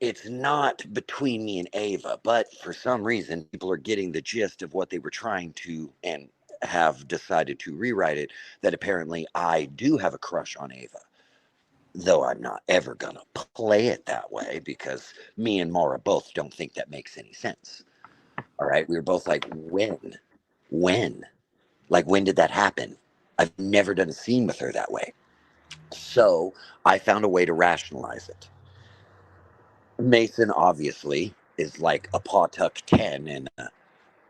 it's not between me and Ava, but for some reason, people are getting the gist of what they were trying to and have decided to rewrite it. That apparently I do have a crush on Ava, though I'm not ever gonna play it that way because me and Mara both don't think that makes any sense. All right, we were both like, when, like when did that happen? I've never done a scene with her that way. So I found a way to rationalize it. Mason obviously is like a Pawtuck 10 and a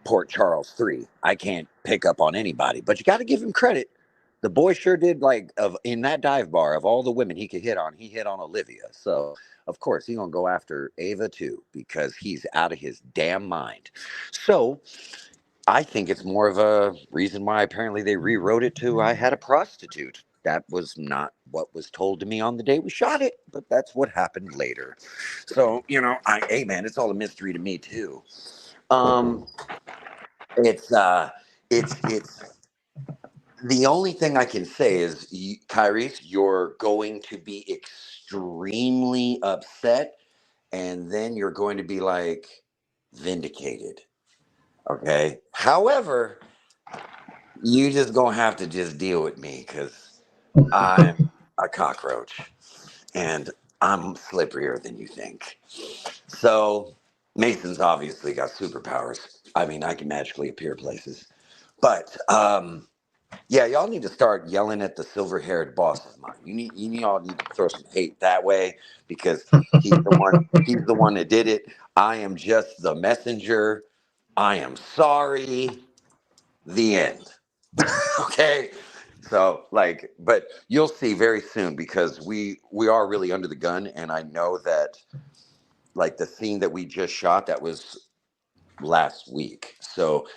Port Charles 3. I can't pick up on anybody, but you got to give him credit. The boy sure did, like, of in that dive bar of all the women he could hit on, he hit on Olivia. So of course he's gonna go after Ava too because he's out of his damn mind. So I think it's more of a reason why apparently they rewrote it to I had a prostitute. That was not what was told to me on the day we shot it, but that's what happened later. So, hey man, it's all a mystery to me too. Um it's it's the only thing I can say is Kyreese, you're going to be extremely upset and then you're going to be like vindicated. Okay. However, you just gonna have to just deal with me because I'm a cockroach and I'm slipperier than you think. So Mason's obviously got superpowers. I mean, I can magically appear places. But yeah, y'all need to start yelling at the silver-haired boss of mine. You all need to throw some hate that way because he's the one that did it. I am just the messenger. I am sorry. The end. Okay. So like, but you'll see very soon because we are really under the gun, and I know that like the scene that we just shot that was last week. So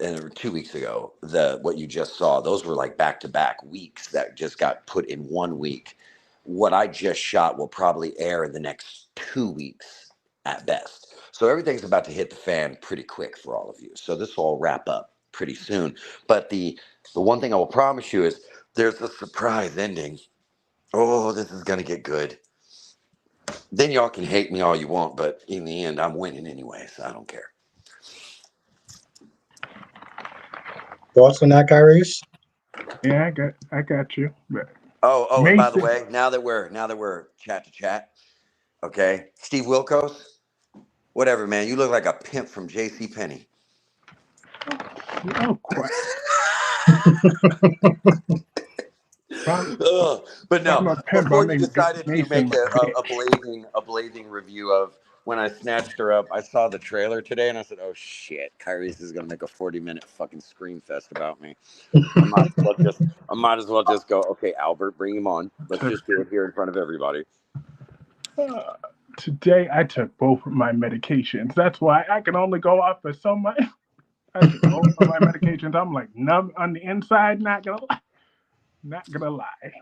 and 2 weeks ago, the what you just saw, those were like back to back weeks that just got put in 1 week. What I just shot will probably air in the next 2 weeks at best. So everything's about to hit the fan pretty quick for all of you. So this will all wrap up pretty soon. But the one thing I will promise you is there's a surprise ending. Oh, this is gonna get good. Then y'all can hate me all you want, but in the end, I'm winning anyway, so I don't care. Thoughts on that, Kyreese? Yeah, I got you. But Oh, and by the Mason, way, now that we're chat to chat, okay, Steve Wilkos, whatever, man, you look like a pimp from J.C. Penney. oh, quite. But I'm no, a pimp. before I'm you named decided to Mason, make my bitch. a blazing review of when I snatched her up, I saw the trailer today and I said, "Oh shit, Kyreese is gonna make a 40-minute fucking scream fest about me." I might as well just go. Okay, Albert, bring him on. Let's just do it here in front of everybody. Uh, Today I took both of my medications. That's why I can only go off for so much. I took both of my medications. I'm like numb on the inside. Not gonna lie. Not gonna lie.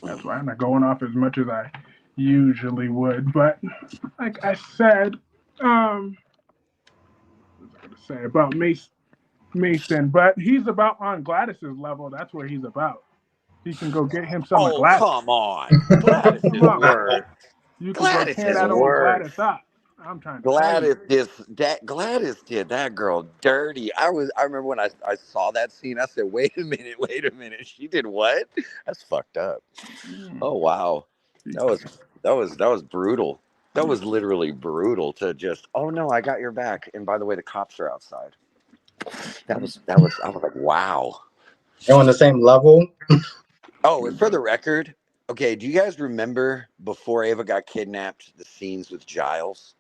That's why I'm not going off as much as I usually would. But like I said, what was I gonna say about Mason? But he's about on Gladys's level. That's where he's about. He can go get him some of Oh, Gladys. come on. Gladys Come is on, worse. you could go Gladys tear is that old worse. Gladys up. I'm trying to tell you. Gladys did that girl dirty. I remember when I saw that scene, I said, wait a minute, wait a minute. She did what? That's fucked up. Mm, Oh wow. That was that was brutal. That was literally brutal to just, oh no, I got your back. And by the way, the cops are outside. That was I was like, wow. They're on the same level. Oh, and for the record, okay, do you guys remember before Ava got kidnapped, the scenes with Giles?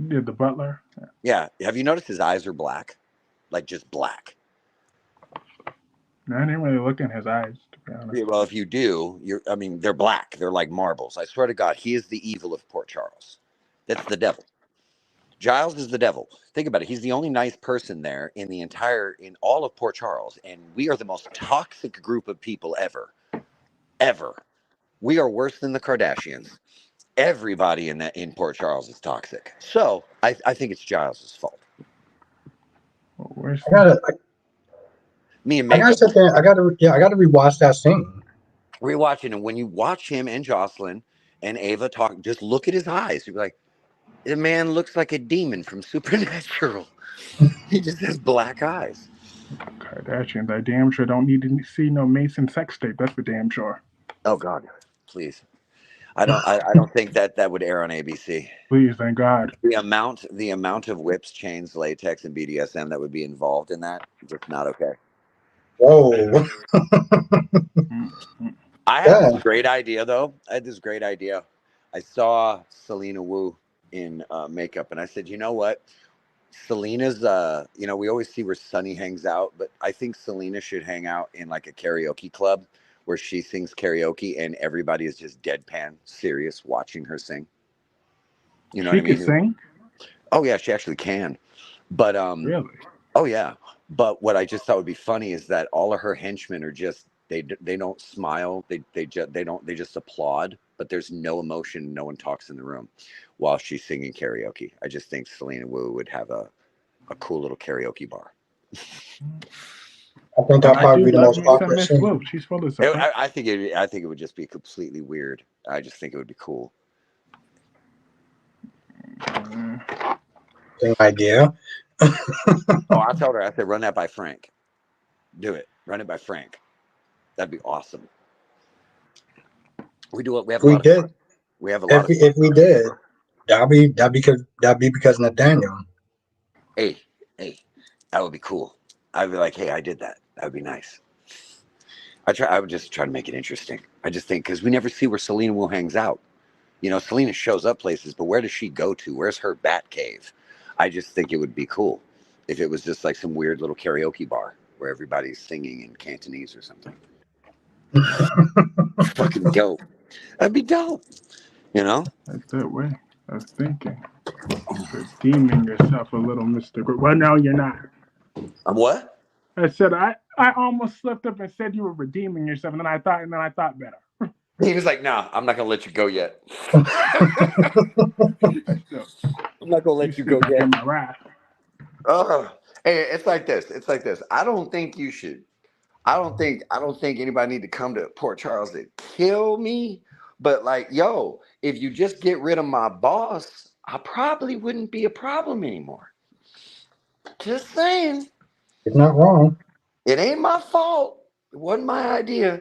did the butler? Yeah. Have you noticed his eyes are black? Like just black. No, I didn't really look in his eyes, to be honest. Yeah, well, if you do, I mean, they're black. They're like marbles. I swear to God, he is the evil of Port Charles. That's the devil. Giles is the devil. Think about it. He's the only nice person there in all of Port Charles. And we are the most toxic group of people ever. Ever. We are worse than the Kardashians. Everybody in Port Charles is toxic. So I think it's Giles's fault. Well, where's I gotta, Me and I gotta Makeup sit there. I gotta rewatch that scene. rewatching, and when you watch him and Jocelyn and Ava talk, just look at his eyes. You're like, the man looks like a demon from Supernatural. He just has black eyes. Kardashians, I damn sure don't need to see no Mason sex tape. That's for damn sure. Oh God, please. I don't think that would air on ABC. Please, thank God. The amount of whips, chains, latex, and BDSM that would be involved in that, just not okay. Whoa. Mm-hmm. I had Yeah. this great idea though. I had this great idea. I saw Selena Wu in makeup, and I said, you know what? Selena's, we always see where Sunny hangs out, but I think Selena should hang out in like a karaoke club where she sings karaoke and everybody is just deadpan serious watching her sing. You know what She I could mean? sing? Oh yeah, she actually can. But Really? oh yeah. But what I just thought would be funny is that all of her henchmen are just they don't smile. They just applaud. But there's no emotion. No one talks in the room while she's singing karaoke. I just think Selena Wu would have a cool little karaoke bar. I think Well, that'll I do probably be the love most me some popular Miss scene. Wu. She's full of stuff. I think it would just be completely weird. I just think it would be cool. Same idea. Oh, I told her. I said, run that by Frank. Do it. Run it by Frank. That'd be awesome. We do it. We have If a we lot of did, fun. We have a lot of fun. if we did, that'd be because Nathaniel. Hey, hey, that would be cool. I'd be like, hey, I did that. That would be nice. I would just try to make it interesting. I just think because we never see where Selena Will hangs out. Selena shows up places, but where does she go to? Where's her bat cave? I just think it would be cool if it was just like some weird little karaoke bar where everybody's singing in Cantonese or something. Fucking dope. That'd be dope. You know? That's that way of thinking. Redeeming yourself a little, Mr. Well, no, you're not. I'm what? I said I almost slipped up and said you were redeeming yourself, and then I thought better. He was like, "Nah, I'm not gonna let you go yet. I still, I'm not gonna you let you still go gonna get yet." my wrath. Hey, it's like this. It's like this. I don't think you should. I don't think anybody need to come to Port Charles to kill me. But like, yo, if you just get rid of my boss, I probably wouldn't be a problem anymore. Just saying. It's not wrong. It ain't my fault. It wasn't my idea.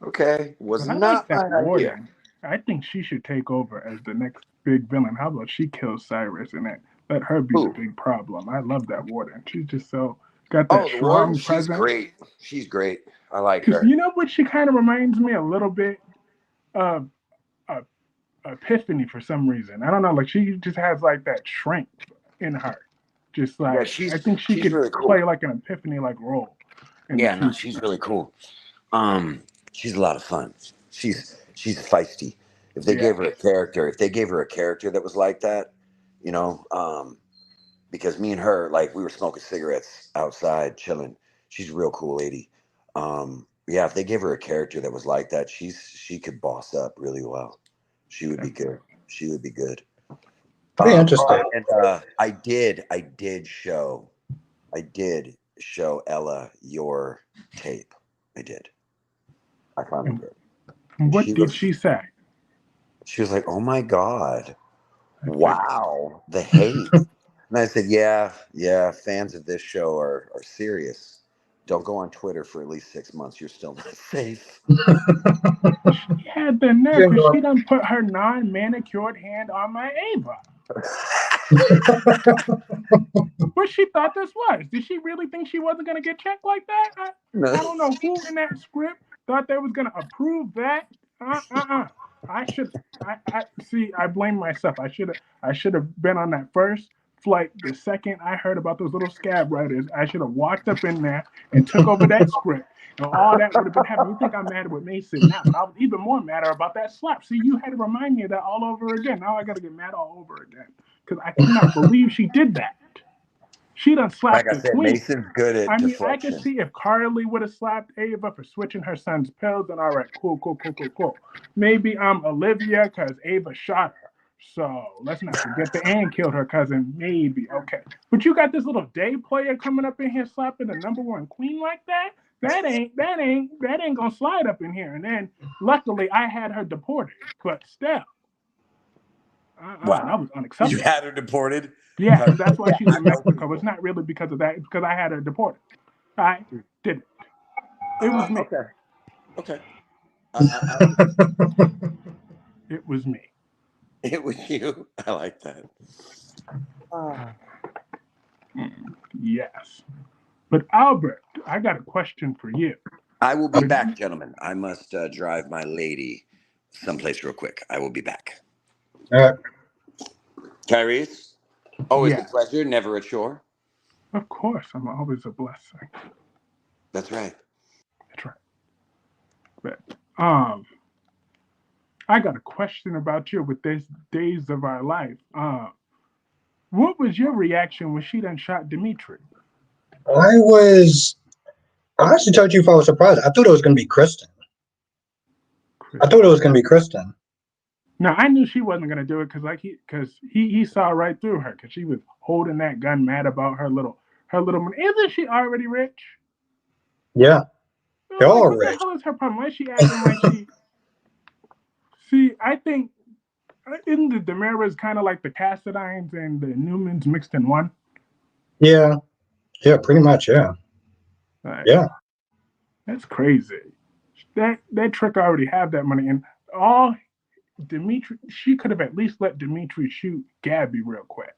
Okay. It was But I like not my that idea. warden. I think she should take over as the next big villain. How about she kills Cyrus and then let her be the Who? big problem? I love that warden. She's just so got that Oh, the warden? strong She's presence. great. She's great. I like Because her. you know what she kind of reminds me a little bit of uh, Epiphany for some reason. I don't know. Like she just has like that strength in her. Just Yeah, like I think she she's could really cool. play like an Epiphany like role in the Yeah, no, future. she's really cool. She's a lot of fun. She's feisty. Yeah. If they gave her a character that was like that, you know, because me and her, like, we were smoking cigarettes outside, chilling. She's a real cool lady. Yeah, if they gave her a character that was like that, she could boss up really well. She would be good. She would be good. Pretty Oh, interesting. and I did show Ella your tape. I did. I finally And did. And what did she say? she was like, "Oh my God, I said, wow, the hate." And I said, "Yeah, yeah, fans of this show are serious. Don't go on Twitter for at least 6 months. You're still not safe." she had the nerve You because know, she done put her non-manicured hand on my Ava. What she thought this was? Did she really think she wasn't gonna get checked like that? No. I don't know who in that script thought they was gonna approve that. I should. I see. I blame myself. I should have been on that first flight. The second I heard about those little scab writers, I should have walked up in there and took over that script. And all that would have been happening. You think I'm mad with Mason now, but I was even more madder about that slap. See, you had to remind me of that all over again. Now I got to get mad all over again because I cannot believe she did that. She done Like slapped I the said, queen. Mason's good at I mean, I could deflection. see if Carly would have slapped Ava for switching her son's pills, then all right, cool. Maybe I'm Olivia because Ava shot her. So let's not forget the Ann killed her cousin. Maybe okay, but you got this little day player coming up in here slapping the number one queen like that. That ain't gonna slide up in here. And then luckily I had her deported, but still, that Wow. was You unacceptable. had her deported? Yeah, that's why she's I in know Mexico. It's people. not really because of that. It's because I had her deported. I did it. It was me. Okay. Okay. I understand. It was me. It was you. I like that. Yes. But Albert, I got a question for you. I will be Would back, gentlemen. I must drive my lady someplace real quick. I will be back. Uh, Kyreese, always a yeah, pleasure, never a chore. of course, I'm always a blessing. That's right. That's right. But I got a question about you with these days of our life. What was your reaction when she done shot Dimitri? I was I actually told you if I was surprised. I thought it was gonna be Kristen. I Chris. thought it was gonna be Kristen. Now I knew she wasn't gonna do it because he saw right through her because she was holding that gun, mad about her little money. Isn't she already rich? Yeah, they're Like all what the rich. hell is her problem? Why is she acting like she? See, I think isn't the Damaras kind of like the Cassadines and the Newmans mixed in one? Yeah, yeah, pretty much. Yeah, Like yeah, that's crazy. That trick already have that money and all Dimitri. She could have at least let Dimitri shoot Gabby real quick.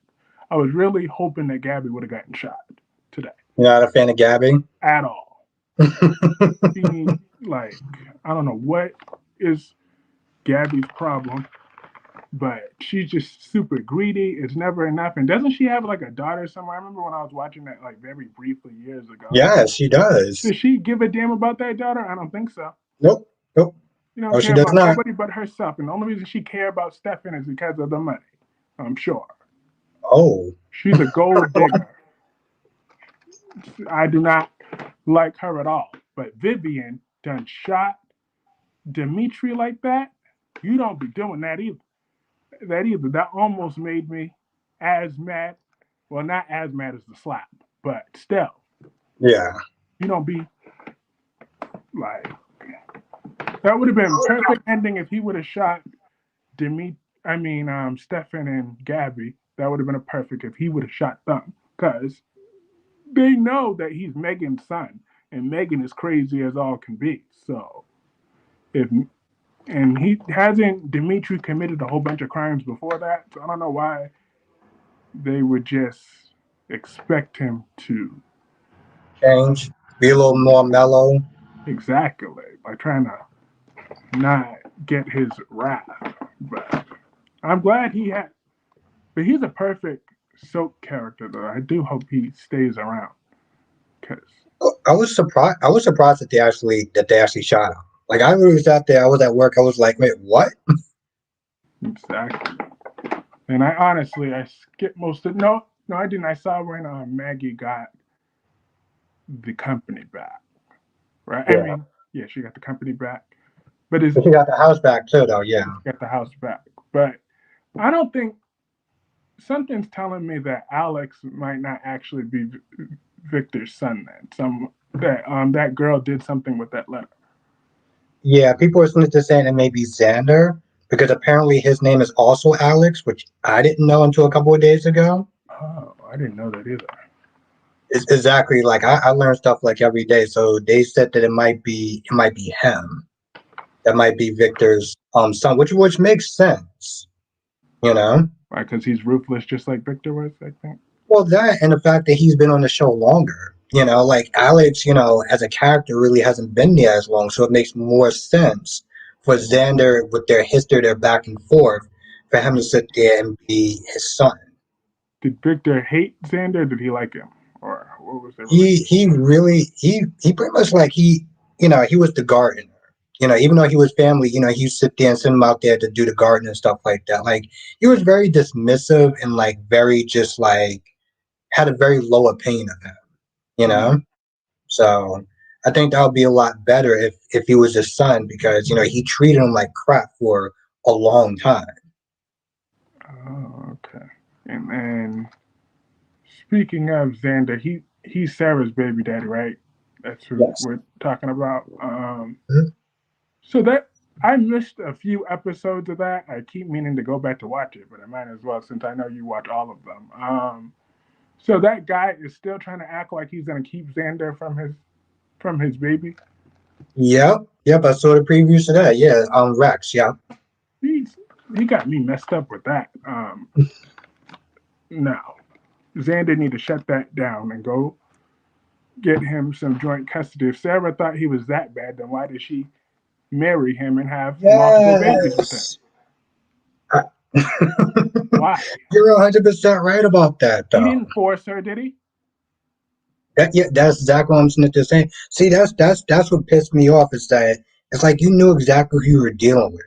I was really hoping that Gabby would have gotten shot today you're not a fan of Gabby. at all. She like I don't know what is Gabby's problem, but she's just super greedy. It's never enough. And doesn't she have like a daughter somewhere? I remember when I was watching that like very briefly years ago. Yes, she does. Does she give a damn about that daughter? I don't think so. Nope, nope. She don't Oh, she care does about not. nobody but herself. And the only reason she care about Stefan is because of the money. I'm sure. Oh, She's a gold digger. I do not like her at all. But Vivian done shot Dimitri like that. You don't be doing that either. That almost made me as mad. Well, not as mad as the slap, but still, yeah. you don't be like that would have been perfect ending if he would have shot Demi. Stefan and Gabby. That would have been a perfect if he would have shot them because they know that he's Megan's son and Megan is crazy as all can be. So if and he hasn't Dimitri committed a whole bunch of crimes before that, so I don't know why they would just expect him to Change. Be a little more mellow. exactly by trying to not get his wrath. But I'm glad he had. But he's a perfect soap character, though. I do hope he stays around because I was surprised. I was surprised that they actually shot him. Like I was out there. I was at work. I was like, wait, what? exactly. And I skipped most of no I didn't. I saw when Maggie got the company back. Right? I Yeah. mean, yeah, she got the company back, but it's But she got the house back too, though. Yeah. got the house back. But I don't think something's telling me that Alex might not actually be Victor's son. Then that girl did something with that letter. Yeah. People were listening to saying it may be Xander because apparently his name is also Alex, which I didn't know until a couple of days ago. Oh, I didn't know that either. It's exactly like I learn stuff like every day. So they said that it might be him. That might be Victor's son, which makes sense, you know. Right, because he's ruthless, just like Victor was. I think. Well, that and the fact that he's been on the show longer, like Alex, as a character really hasn't been there as long, so it makes more sense for Xander with their history, their back and forth, for him to sit there and be his son. Did Victor hate Xander? Did he like him, or what was their relationship? He really he pretty much like he was the gardener. Even though he was family, he sit there and send him out there to do the garden and stuff like that. Like he was very dismissive and like very just like had a very low opinion of him, you Mm, know? So I think that would be a lot better if he was his son because, he treated him like crap for a long time. Oh, okay. And then speaking of Xander, he's Sarah's baby daddy, right? That's who Yes. we're talking about. Mhm. So that I missed a few episodes of that. I keep meaning to go back to watch it, but I might as well since I know you watch all of them. So that guy is still trying to act like he's gonna keep Xander from his baby. Yep. Yep. I saw the previews of that. Yeah. Rex. Yeah. He's he got me messed up with that. No, Xander need to shut that down and go get him some joint custody. If Sarah thought he was that bad, then why did she marry him and have multiple babies with him? Yes. Why? You're 100% right about that, He though. didn't force her, did he? Yeah, that's exactly what I'm saying. See, that's what pissed me off is that it's like you knew exactly who you were dealing with.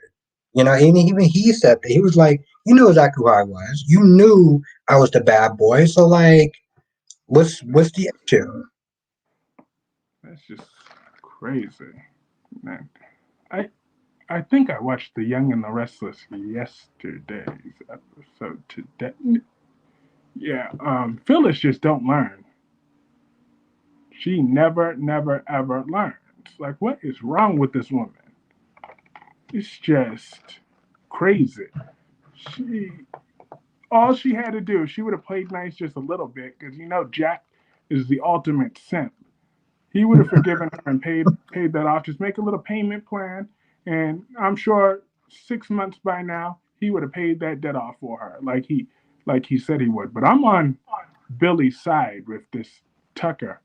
You know, and even he said that he was like, you knew exactly who I was. You knew I was the bad boy. So like, what's the issue? That's just crazy, man. I I think I watched The Young and the Restless yesterday's episode today. Yeah, Phyllis just don't learn. She never, never, ever learns. Like, what is wrong with this woman? It's just crazy. She all she had to do, she would have played nice just a little bit, because Jack is the ultimate simp. He would have forgiven her and paid that off. Just make a little payment plan, and I'm sure 6 months by now he would have paid that debt off for her, like he said he would. But I'm on Billy's side with this Tucker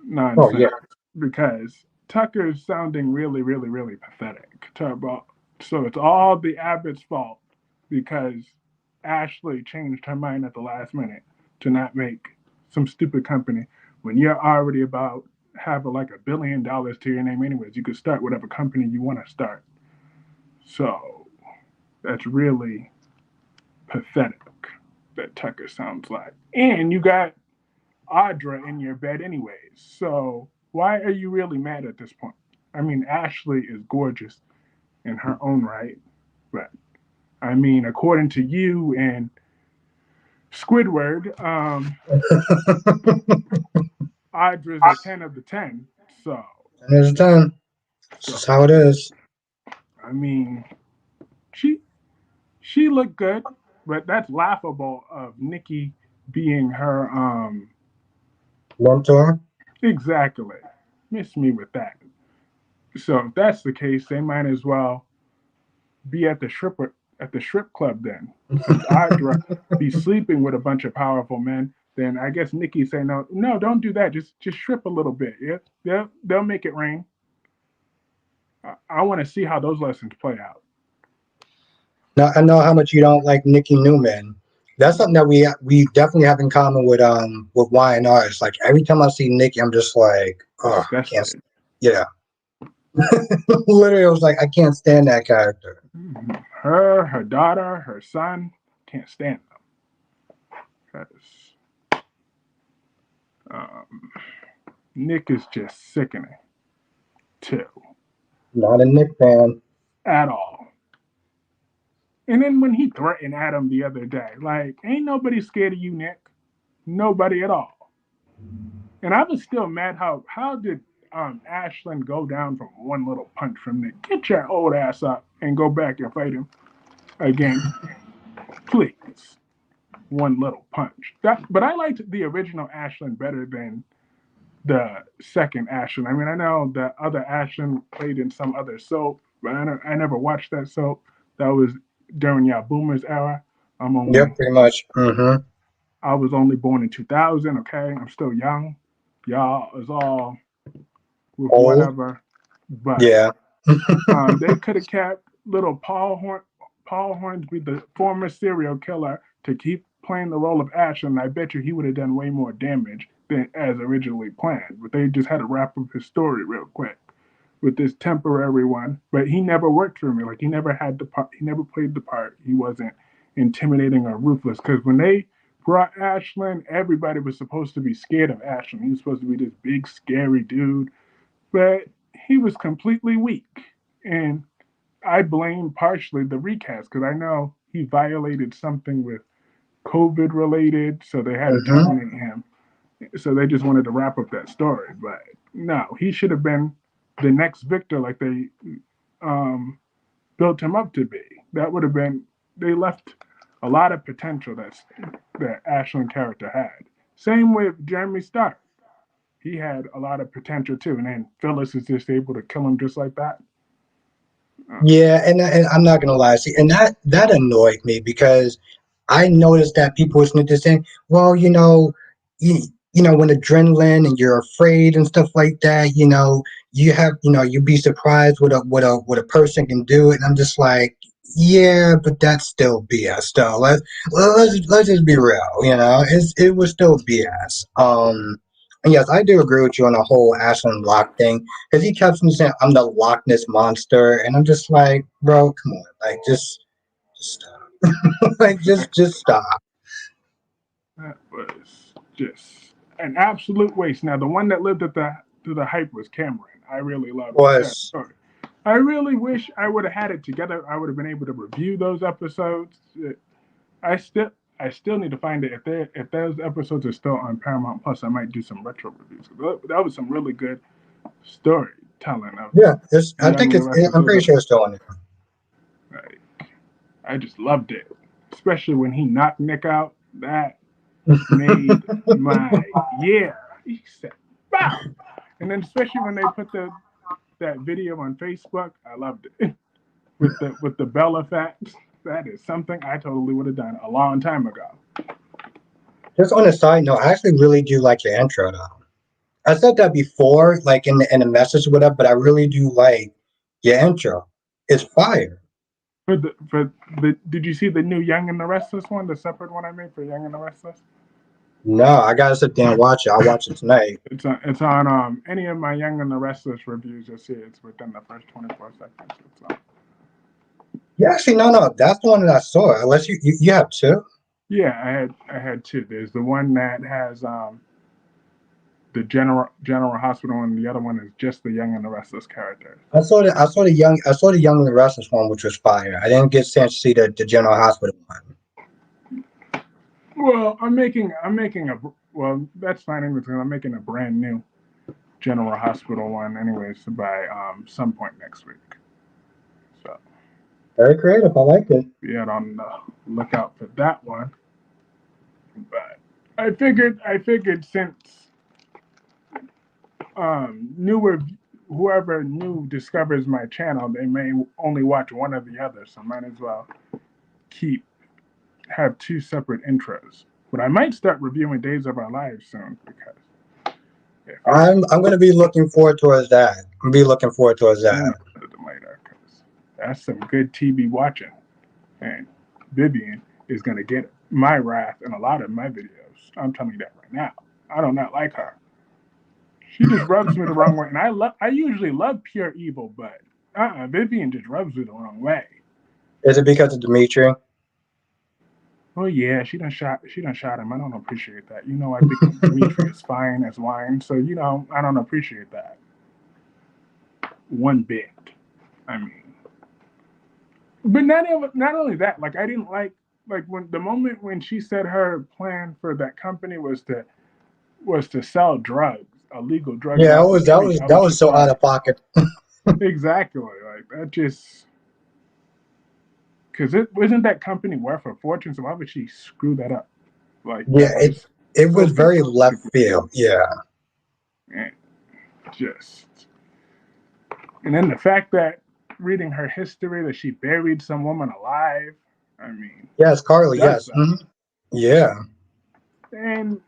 Oh yeah. nonsense because Tucker's sounding really, really, really pathetic. So it's all the Abbott's fault because Ashley changed her mind at the last minute to not make some stupid company when you're already about have like $1 billion to your name anyways. You could start whatever company you want to start. So that's really pathetic that Tucker sounds like. And you got Audra in your bed anyways. So why are you really mad at this point? I mean, Ashley is gorgeous in her own right, but I mean, according to you and Squidward, Audra's a 10 of the 10. So, And there's a time. This so is how it is. I mean, she she looked good, but that's laughable of Nikki being her Mentor. exactly. Miss me with that. So if that's the case, they might as well be at the strip club then. Since Audra be sleeping with a bunch of powerful men, then I guess Nikki say no, no, don't do that. Just strip a little bit. Yeah, they'll make it rain. I want to see how those lessons play out. Now I know how much you don't like Nicki Newman. That's something that we definitely have in common with Y&R. It's like every time I see Nicki, I'm just like, oh, I can't. Disgusted. Yeah, literally, I was like, I can't stand that character. Her daughter, her son, can't stand them. 'Cause, um, Nick is just sickening too, Not a Nick fan. at all. And then when he threatened Adam the other day, like, ain't nobody scared of you, Nick. Nobody at all. And I was still mad how did Ashland go down from one little punch from Nick? Get your old ass up and go back and fight him again, please. One little punch. But I liked the original Ashland better than the second Ashland. I mean, I know the other Ashland played in some other soap, but I never watched that soap. That was during y'all Boomer's era. I'm Yep, only pretty much. Mm-hmm. I was only born in 2000. Okay, I'm still young. Y'all is all with Old. whatever, but Yeah. they could have kept little Paul Hornsby, the former serial killer, to keep playing the role of Ashland. I bet you he would have done way more damage than as originally planned. But they just had to wrap up his story real quick with this temporary one. But he never worked for me. Like he never had the part. He never played the part. He wasn't intimidating or ruthless. Because when they brought Ashland, everybody was supposed to be scared of Ashland. He was supposed to be this big, scary dude, but he was completely weak. And I blame partially the recast because I know he violated something with COVID related, so they had to Hmm. terminate him. So they just wanted to wrap up that story. But no, he should have been the next Victor, like they um, built him up to be. That would have been. They left a lot of potential that Ashland character had. Same with Jeremy Stark. He had a lot of potential too, and then Phyllis is just able to kill him just like that. Uh, Yeah, and I'm not gonna lie, see, and that annoyed me because I noticed that people were just saying, well, you know, when adrenaline and you're afraid and stuff like that, you have, you'd be surprised what a person can do, and I'm just like, yeah, but that's still BS. Though let's just be real, it was still BS. And yes, I do agree with you on the whole Ashland Lock thing because he kept me saying I'm the Loch Ness monster, and I'm just like, bro, come on, like just stop, like just stop. that was just an absolute waste. Now the one that lived at the hype was Cameron. I really loved that Was story. I really wish I would have had it together. I would have been able to review those episodes. I still I still need to find it. If those episodes are still on Paramount Plus, I might do some retro reviews. That was some really good storytelling of yeah, the I Young think and the Restless. I'm pretty sure it's still on Like, I just loved it, especially when he knocked Nick out. That there. made my year. He said, "Bow," and then especially when they put that video on Facebook, I loved it with the Bell effect. That is something I totally would have done a long time ago. Just on a side note, I actually really do like your intro though. I said that before, like in the message or whatever, but I really do like your intro. It's fire. For the did you see the new Young and the Restless one, the separate one I made for Young and the Restless? No, I gotta sit there and watch it. I'll watch it tonight. It's on any of my Young and the Restless reviews. You'll see it's within the first 24 seconds. It's Yeah, actually, no, that's the one that I saw. Unless you have two. Yeah, I had two. There's the one that has the General Hospital, and the other one is just the Young and the Restless characters. I saw the Young and the Restless one, which was fire. I didn't get a chance to see the General Hospital one. Well, I'm making a well. That's fine because I'm making a brand new General Hospital one, anyways, by some point next week. So Very creative. I like it. be on the lookout for that one. But I figured since newer whoever new discovers my channel, they may only watch one or the other, so might as well keep have two separate intros. But I might start reviewing Days of Our Lives soon because if it's I'm gonna be looking forward towards that. I'm gonna be looking forward towards that. sooner rather than later, because that's some good TV watching. And Vivian is gonna get my wrath in a lot of my videos. I'm telling you that right now. I do not like her. She just rubs me the wrong way, and I usually love pure evil, but Vivian just rubs me the wrong way. Is it because of Dimitri? Oh yeah, she done shot him. I don't appreciate that. I think Dimitri is fine as wine, so I don't appreciate that one bit. I mean, but not only that, like I didn't like when the moment when she said her plan for that company was to sell drugs, illegal drugs Yeah, off the street. I that was was just so out of like, pocket. exactly, like that just because it wasn't that company worth a fortune, so why would she screw that up? Like Yeah, that was it so was very left strategic. field. Yeah. And just and then the fact that reading her history that she buried some woman alive. I mean, Yes, who Carly. does Yes. that? Yeah. And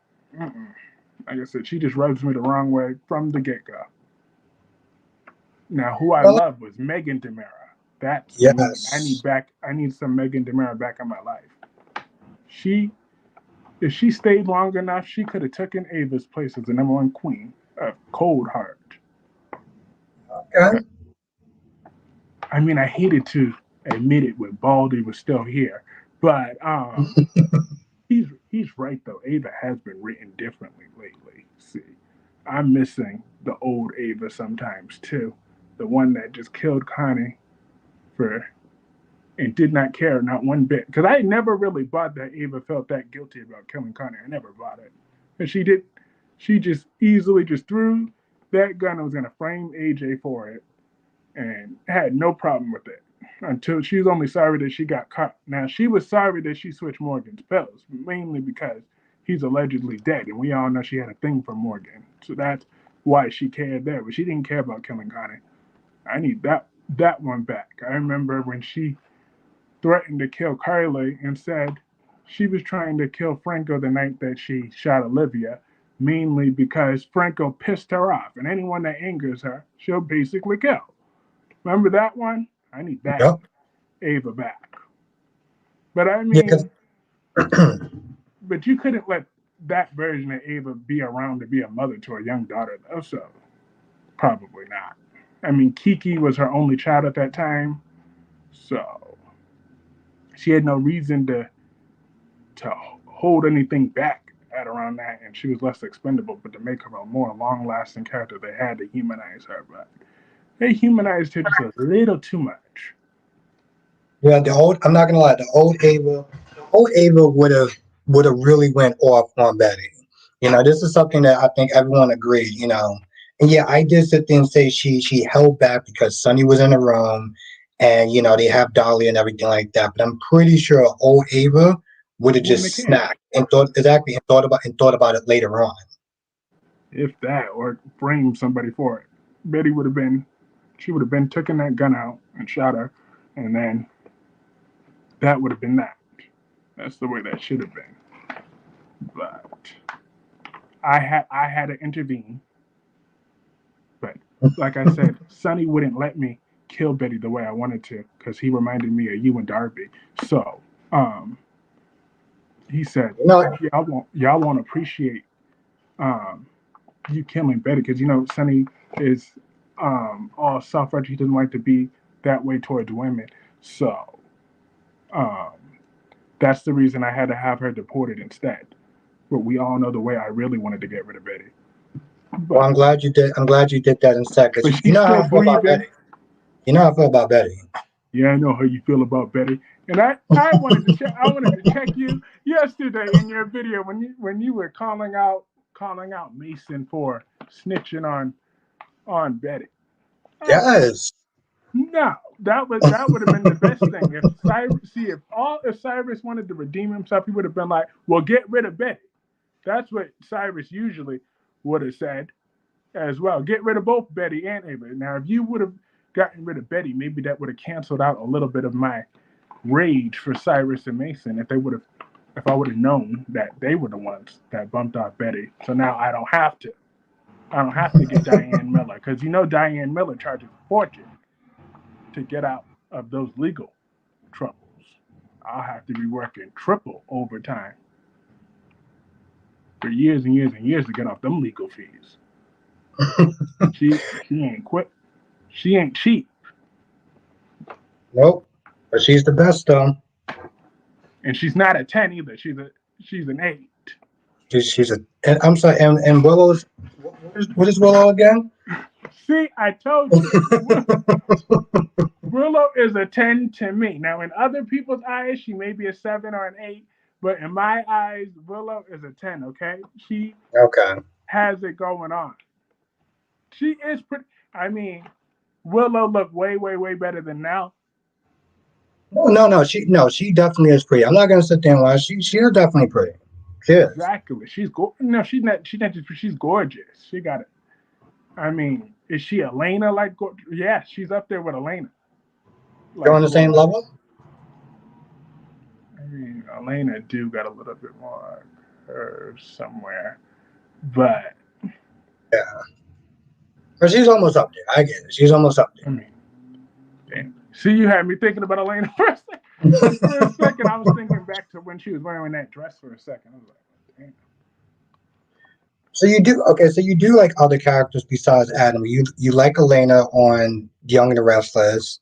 like I said, she just rubs me the wrong way from the get go. Now, who I Well, love was Megan Demera. That's the woman I need yes. back. I need some Megan Demera back in my life. She, if she stayed long enough, she could have taken Ava's place as the number one queen of Cold Heart. Okay. I mean, I hated to admit it when Baldy was still here, but he's right though. Ava has been written differently lately. See, I'm missing the old Ava sometimes too, the one that just killed Connie for and did not care, not one bit. Because I never really bought that Ava felt that guilty about killing Connor. I never bought it. And she did. She just easily just threw that gun and was going to frame AJ for it and had no problem with it until she was only sorry that she got caught. Now, she was sorry that she switched Morgan's pills, mainly because he's allegedly dead. And we all know she had a thing for Morgan. So that's why she cared there. But she didn't care about killing Connor. I need that one back. I remember when she threatened to kill Carly and said she was trying to kill Franco the night that she shot Olivia, mainly because Franco pissed her off, and anyone that angers her, she'll basically kill. Remember that one? I need that Yep. Ava back. But I Yeah, because mean, but you couldn't let that version of Ava be around to be a mother to a young daughter, though, so probably not. I mean, Kiki was her only child at that time, so she had no reason to hold anything back at around that, and she was less expendable. But to make her a more long-lasting character, they had to humanize her. But they humanized her just a little too much. yeah, the old. I'm not gonna lie. The old Ava would have really went off on Betty. This is something that I think everyone agreed. And yeah, I did sit there and say she held back because Sonny was in the room, and they have Dolly and everything like that. But I'm pretty sure old Ava would have Wouldn't have just cared snapped and thought about it later on. if that, or framed somebody for it. Betty would have been, she would have been taking that gun out and shot her, and then that would have been that. That's the way that should have been. But I had to intervene. But like I said, Sonny wouldn't let me kill Betty the way I wanted to because he reminded me of you and Darby. So he said, You know, y'all won't appreciate um, you killing Betty because Sonny is all self-righteous. He doesn't like to be that way towards women. So um, that's the reason I had to have her deported instead. But we all know the way I really wanted to get rid of Betty. well, But I'm glad you did. I'm glad you did that instead because but you she's know how still I feel about breathing. Betty. You know how I feel about Betty. Yeah, I know how you feel about Betty. And I wanted to check you yesterday in your video when you were calling out Mason for snitching on Betty. I was like, Yes. no, that would have been the best thing. If Cyrus wanted to redeem himself, he would have been like, well, get rid of Betty. That's what Cyrus usually would have said as well. Get rid of both Betty and Ava. Now, if you would have gotten rid of Betty, maybe that would have canceled out a little bit of my rage for Cyrus and Mason if I would have known that they were the ones that bumped off Betty. So now I don't have to. I don't have to get Diane Miller because Diane Miller charges a fortune to get out of those legal troubles. I'll have to be working triple overtime for years and years and years to get off them legal fees. She ain't quit. She ain't cheap, Nope. But she's the best though. and she's not a 10 either. She's an 8. She's a. And I'm sorry. And Willow's. What is Willow again? See, I told you. Willow is a 10 to me. Now, in other people's eyes, she may be a 7 or an 8, but in my eyes, Willow is a 10, okay? She Okay. has it going on. She is pretty. I mean, Willow looked way, way, way better than now. No. She definitely is pretty. I'm not gonna sit there and lie. She's definitely pretty. She is. Exactly. She's no, she's gorgeous. She got it. I mean, is she Elena like? Yeah, she's up there with Elena. You're Like on the same gorgeous. level. I mean, Elena do got a little bit more curves somewhere, but Yeah. But she's almost up there. I get it. She's almost up I mean, damn. See, you had me thinking about Elena for a second. For a second, I was thinking back to when she was wearing that dress for a second. I was like, damn. So you do okay. So you do like other characters besides Adam. You like Elena on Young and the Restless.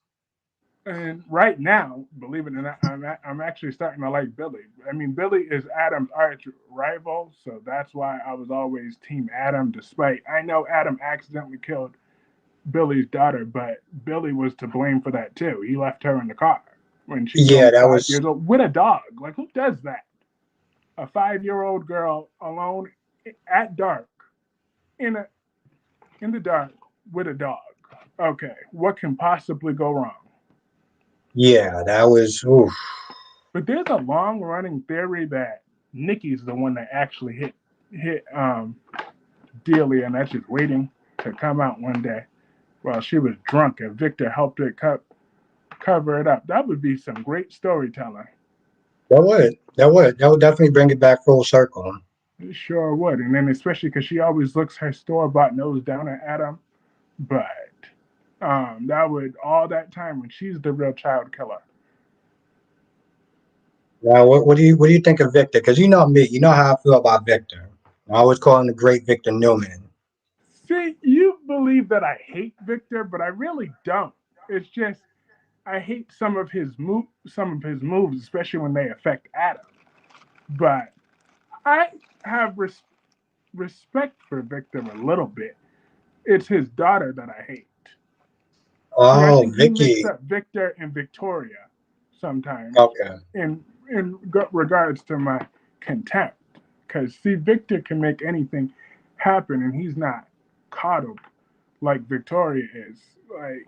And right now, believe it or not, I'm actually starting to like Billy. I mean, Billy is Adam's arch rival, so that's why I was always Team Adam. Despite I know Adam accidentally killed Billy's daughter, but Billy was to blame for that too. He left her in the car. when she's Yeah, only that 5 years was old with a dog. Like, who does that? A 5-year-old girl alone at dark in a in the dark with a dog. Okay, what can possibly go wrong? yeah, that was oof. But there's a long running theory that Nikki's the one that actually hit Delia, and that's just waiting to come out one day while she was drunk and Victor helped her cover it up. That would be some great storytelling. That would definitely bring it back full circle. It sure would. And then especially because she always looks her store bought nose down at Adam. But that would all that time when she's the real child killer. Now, what do you think of Victor? Because you know me, you know how I feel about Victor. I always call him the great Victor Newman. See, you believe that I hate Victor, but I really don't. It's just I hate some of his moves, especially when they affect Adam. But I have respect for Victor a little bit. It's his daughter that I hate. See, I Oh, think you mix Vicky. up Victor and Victoria sometimes Okay. in regards to my contempt. Because, see, Victor can make anything happen, and he's not coddled like Victoria is. Like,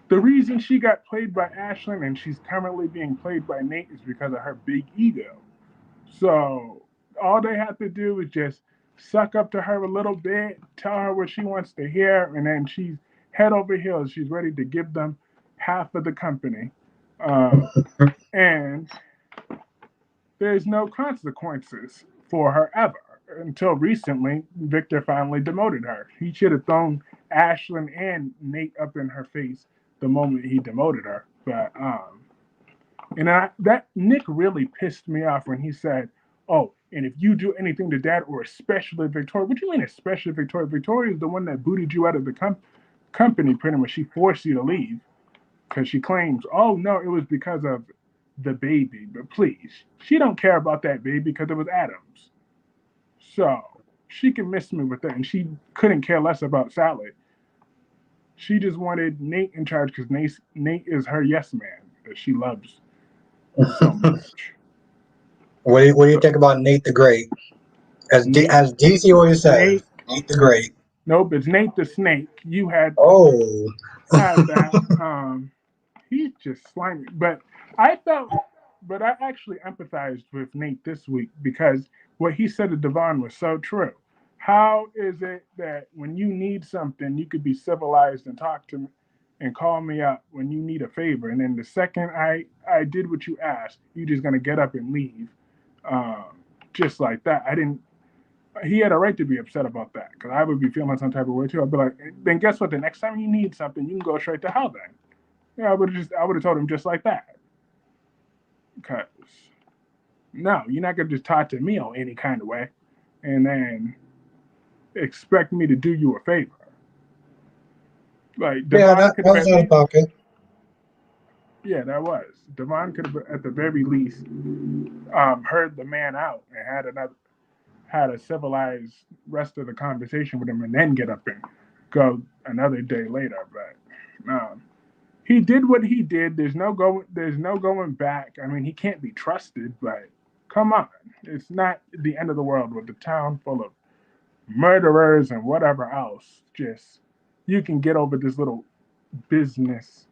the reason she got played by Ashlyn and she's currently being played by Nate is because of her big ego. So all they have to do is just suck up to her a little bit, tell her what she wants to hear, and then she's head over heels. She's ready to give them half of the company. Um, and there's no consequences for her ever. Until recently, Victor finally demoted her. He should have thrown Ashlyn and Nate up in her face the moment he demoted her. That Nick really pissed me off when he said, "Oh, and if you do anything to Dad, or especially Victoria, what do you mean especially Victoria? Victoria is the one that booted you out of the company. Pretty much, she forced you to leave because she claims, oh no, it was because of the baby. But please, she don't care about that baby because it was Adam's. So she can miss me with that, and she couldn't care less about Salad. She just wanted Nate in charge because Nate is her yes man that she loves so much. What do you So think about Nate the Great? Nate As DC the always says, Snake. Nate the Great. Nope, it's Nate the Snake. You Oh, had that. He's just slimy. But I actually empathized with Nate this week because what he said to Devon was so true. How is it that when you need something, you could be civilized and talk to me and call me up when you need a favor, and then the second I did what you asked, you just gonna get up and leave, um, just like that. I didn't. He had a right to be upset about that because I would be feeling some type of way too. I'd be like, then guess what? The next time you need something, you can go straight to hell. Then, yeah, I would have told him just like that. Because no, you're not gonna just talk to me on any kind of way, and then expect me to do you a favor. Like yeah, Devon that, could that have was at out of least, pocket. yeah, that was Devon could have at the very least heard the man out and had a civilized rest of the conversation with him, and then get up and go another day later. But he did what he did. There's no going back. I mean, he can't be trusted, but come on. It's not the end of the world with the town full of murderers and whatever else. Just you can get over this little business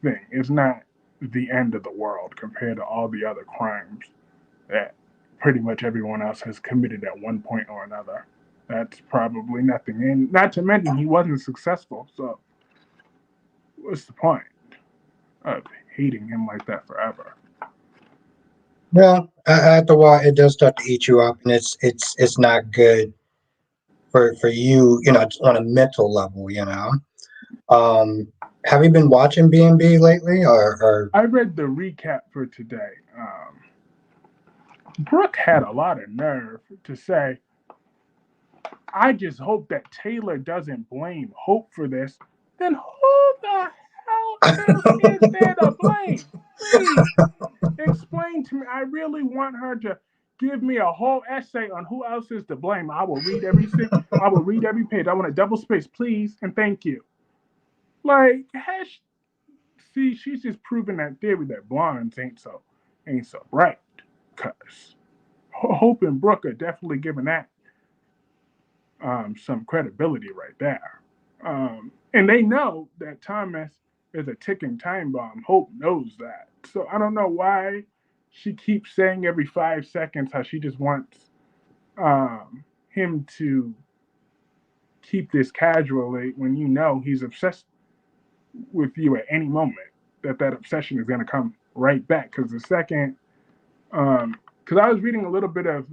thing. It's not the end of the world compared to all the other crimes that pretty much everyone else has committed at one point or another. That's probably nothing. And not to mention he wasn't successful, so what's the point of hating him like that forever? Well, after a while, it does start to eat you up, and it's not good for you, on a mental level. Um, have you been watching B&B lately, or I read the recap for today. Brooke had a lot of nerve to say, I just hope that Taylor doesn't blame Hope for this. Then who the hell else is there to blame? Please explain to me. I really want her to give me a whole essay on who else is to blame. I will read every page. I want a double space, please, and thank you. Like, see, she's just proving that theory that blondes ain't so bright. Cause Hope and Brooke are definitely giving that some credibility right there. And they know that Thomas is a ticking time bomb. Hope knows that. So I don't know why she keeps saying every 5 seconds how she just wants him to keep this casually when you know he's obsessed with you at any moment. That obsession is going to come right back. Because the second, because I was reading a little bit of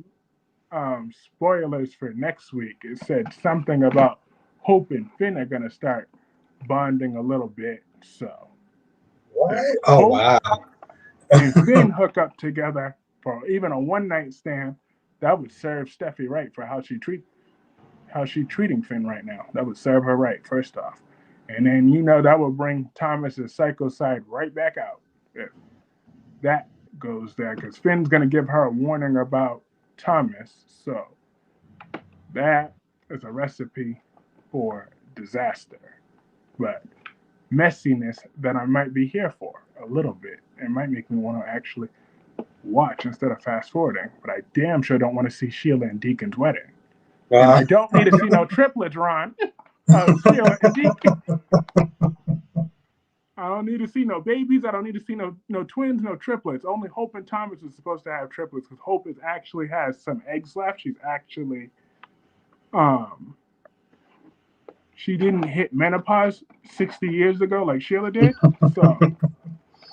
spoilers for next week. It said something about Hope and Finn are gonna start bonding a little bit. So What? if Oh Hope wow. and Finn hook up together for even a one night stand, that would serve Steffi right for how she treating Finn right now. That would serve her right, first off. And then that would bring Thomas's psycho side right back out if that goes there, because Finn's gonna give her a warning about Thomas. So that is a recipe for disaster, but messiness that I might be here for a little bit. It might make me want to actually watch instead of fast forwarding, but I damn sure don't want to see Sheila and Deacon's wedding. And Uh, I don't need to see no triplets, Ron, of Sheila and Deacon. I don't need to see no babies. I don't need to see no twins, no triplets. Only Hope and Thomas is supposed to have triplets because Hope actually has some eggs left. She's actually um she didn't hit menopause 60 years ago like Sheila did. So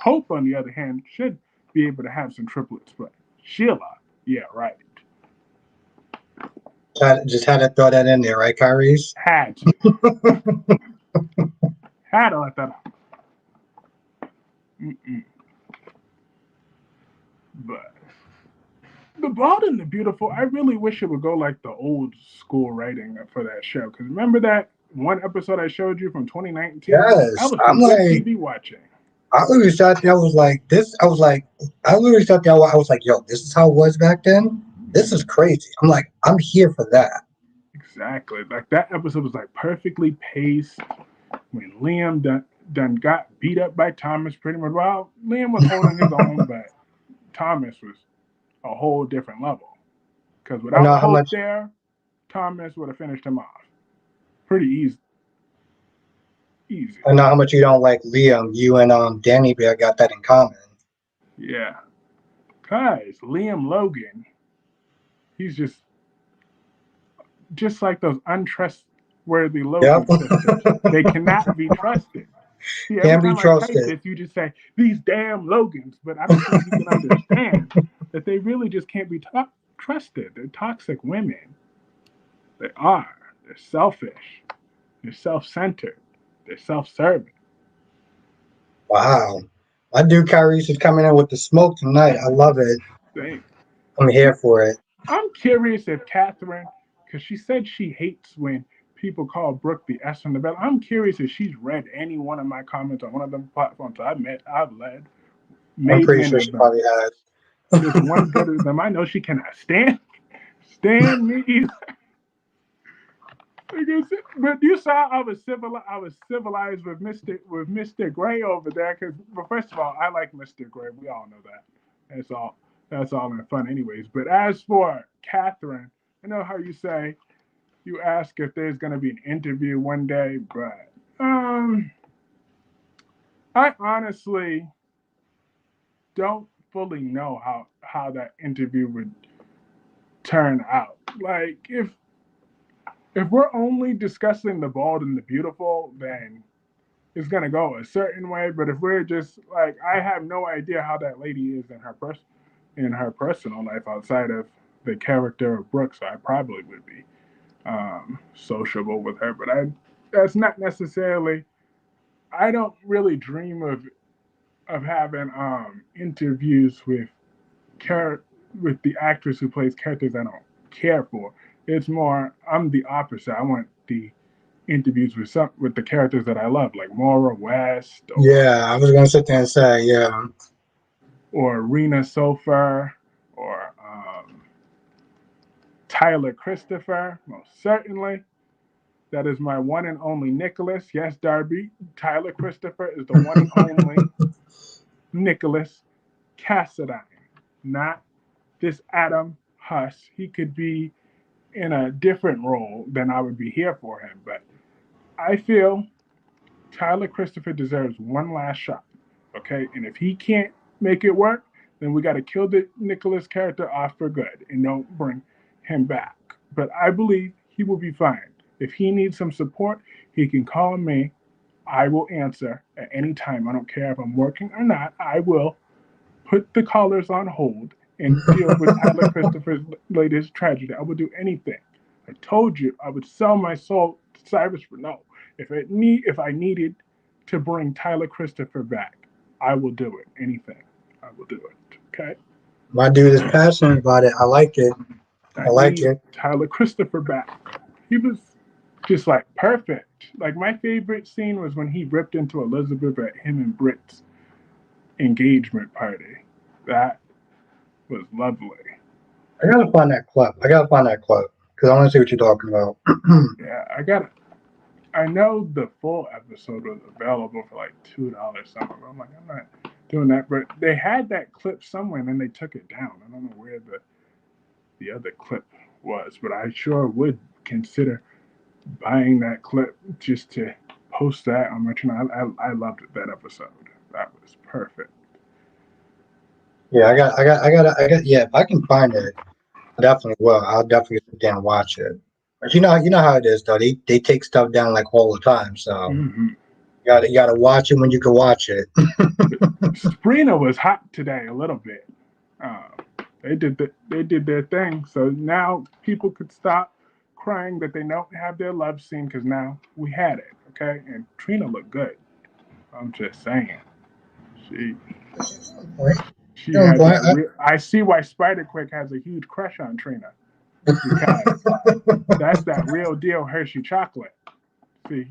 Hope, on the other hand, should be able to have some triplets. But Sheila, yeah, right. just had to throw that in there, right, Kyreese? Had to. Had to let that out. Mm-mm. But The Bald and the Beautiful, I really wish it would go like the old school writing for that show. Because remember that one episode I showed you from 2019? That Yes. was I'm some good like, TV watching. I literally thought that was like this. I literally thought that I was like, yo, this is how it was back then. This is crazy. I'm like, I'm here for that. Exactly. Like that episode was like perfectly paced when Liam done got beat up by Thomas pretty much. Well, Liam was holding his own, but Thomas was a whole different level. Because I without know how Hope much. there, Thomas would have finished him off pretty easy. Easy. I know how much you don't like Liam. You and Danny Bear got that in common. Yeah. Cause Liam Logan, he's just like those untrustworthy Yep. Logan sisters. They cannot be trusted. See, every Can be time I type trusted. this, you just say these damn Logans, but I don't think you can understand that they really just can't be trusted. They're toxic women. They are. They're selfish. They're self-centered. They're self-serving. Wow. My dude Kyreese is coming in with the smoke tonight. I love it. They, I'm here for it. I'm curious if Catherine, because she said she hates when people call Brooke the S on the bell. I'm curious if she's read any one of my comments on one of them platforms I've I'm made pretty many sure of she them. probably has. There's one good of them. I know she cannot stand me either. But you saw I was civilized with Mister Gray over there. Because, well, first of all, I like Mister Gray. We all know that. That's all. That's all in fun, anyways. But as for Catherine, I know how you ask if there's going to be an interview one day, but I honestly don't fully know how that interview would turn out. Like if we're only discussing the bald and the beautiful, then it's gonna go a certain way. But if we're just like, I have no idea how that lady is in her personal life outside of the character of Brooke, so I probably would be sociable with her. But that's not necessarily. I don't really dream of having interviews with the actress who plays characters I don't care for. It's more I'm the opposite. I want the interviews with the characters that I love, like Maura West Yeah, I was gonna sit there and say, yeah. or Rena Sofer or Tyler Christopher, most certainly. That is my one and only Nicholas. Yes, Darby. Tyler Christopher is the one and only Nicholas Cassadine, not this Adam Huss. He could be in a different role than I would be here for him, but I feel Tyler Christopher deserves one last shot. Okay, and if he can't make it work, then we got to kill the Nicholas character off for good and don't bring him back. But I believe he will be fine. If he needs some support, he can call me. I will answer at any time. I don't care if I'm working or not. I will put the callers on hold and deal with Tyler Christopher's latest tragedy. I would do anything. I told you I would sell my soul to Cyrus for no. If I needed to bring Tyler Christopher back, I will do it. Anything. I will do it. Okay? My dude is passionate about it. I like it. I I like need it. Tyler Christopher back. He was just like perfect. Like my favorite scene was when he ripped into Elizabeth at him and Britt's engagement party. That was lovely. I gotta find that clip. Because I want to see what you're talking about. Yeah, I know the full episode was available for like $2 something. I'm like, I'm not doing that. But they had that clip somewhere and then they took it down. I don't know where the other clip was, but I sure would consider buying that clip just to post that on my channel. I loved that episode. That was perfect. Yeah, yeah, if I can find it, I definitely will. I'll definitely sit down and watch it. But you know how it is though. They take stuff down like all the time. So Mm-hmm. you gotta watch it when you can watch it. Sabrina was hot today a little bit. Uh, they did their thing. So now people could stop crying that they don't have their love scene because now we had it. Okay, and Trina looked good. I'm just saying. She she Good had point. that real. I see why Spider-Quick has a huge crush on Trina because that's that real deal Hershey chocolate. See,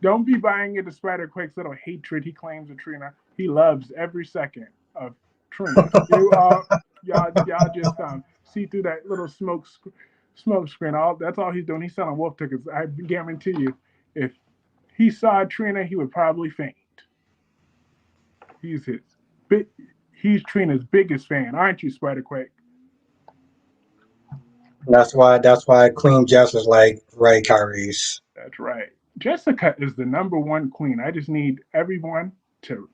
don't be buying into Spider-Quick's little hatred he claims of Trina. He loves every second of Trina. Y'all just see through that little smoke screen. All that's all he's doing. He's selling wolf tickets. I guarantee you, if he saw Trina, he would probably faint. He's his big. He's Trina's biggest fan, aren't you, Spider-Quick? That's why Queen Jess is like right, Kyreese. That's right. Jessica is the number one queen. I just need everyone to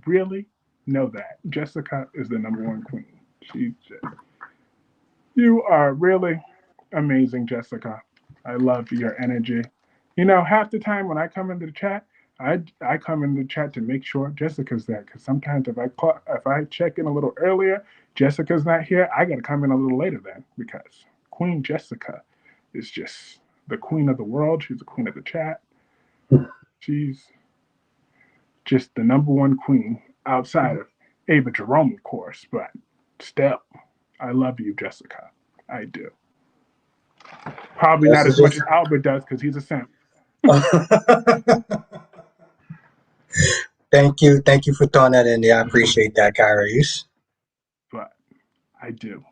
really know that Jessica is the number one queen. She's just, you are really amazing, Jessica. I love your energy. You know, half the time when I come into the chat, I come into the chat to make sure Jessica's there because sometimes if I check in a little earlier, Jessica's not here. I got to come in a little later then because Queen Jessica is just the queen of the world. She's the queen of the chat. She's just the number one queen outside of Ava Jerome, of course, but still, I love you, Jessica. I do. Probably This not is as much just as Albert does because he's a simp, thank you for throwing that in there. I appreciate that, Kyreese. but I do.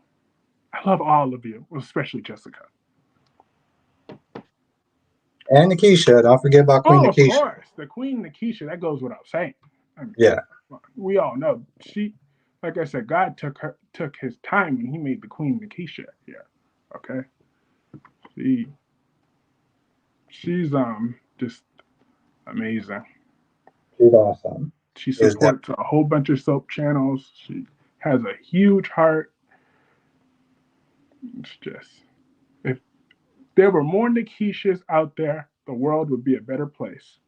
I love all of you, especially Jessica. And Nikisha. Don't forget about Queen Oh, of Nikisha. course, the Queen Nikisha. That goes without saying. I mean, Yeah. we all know she. Like I said, God took his time when He made the Queen Nikisha here. Okay, she she's just amazing. She's awesome. She Is that supports a whole bunch of soap channels. She has a huge heart. It's just, if there were more Nikishas out there, the world would be a better place.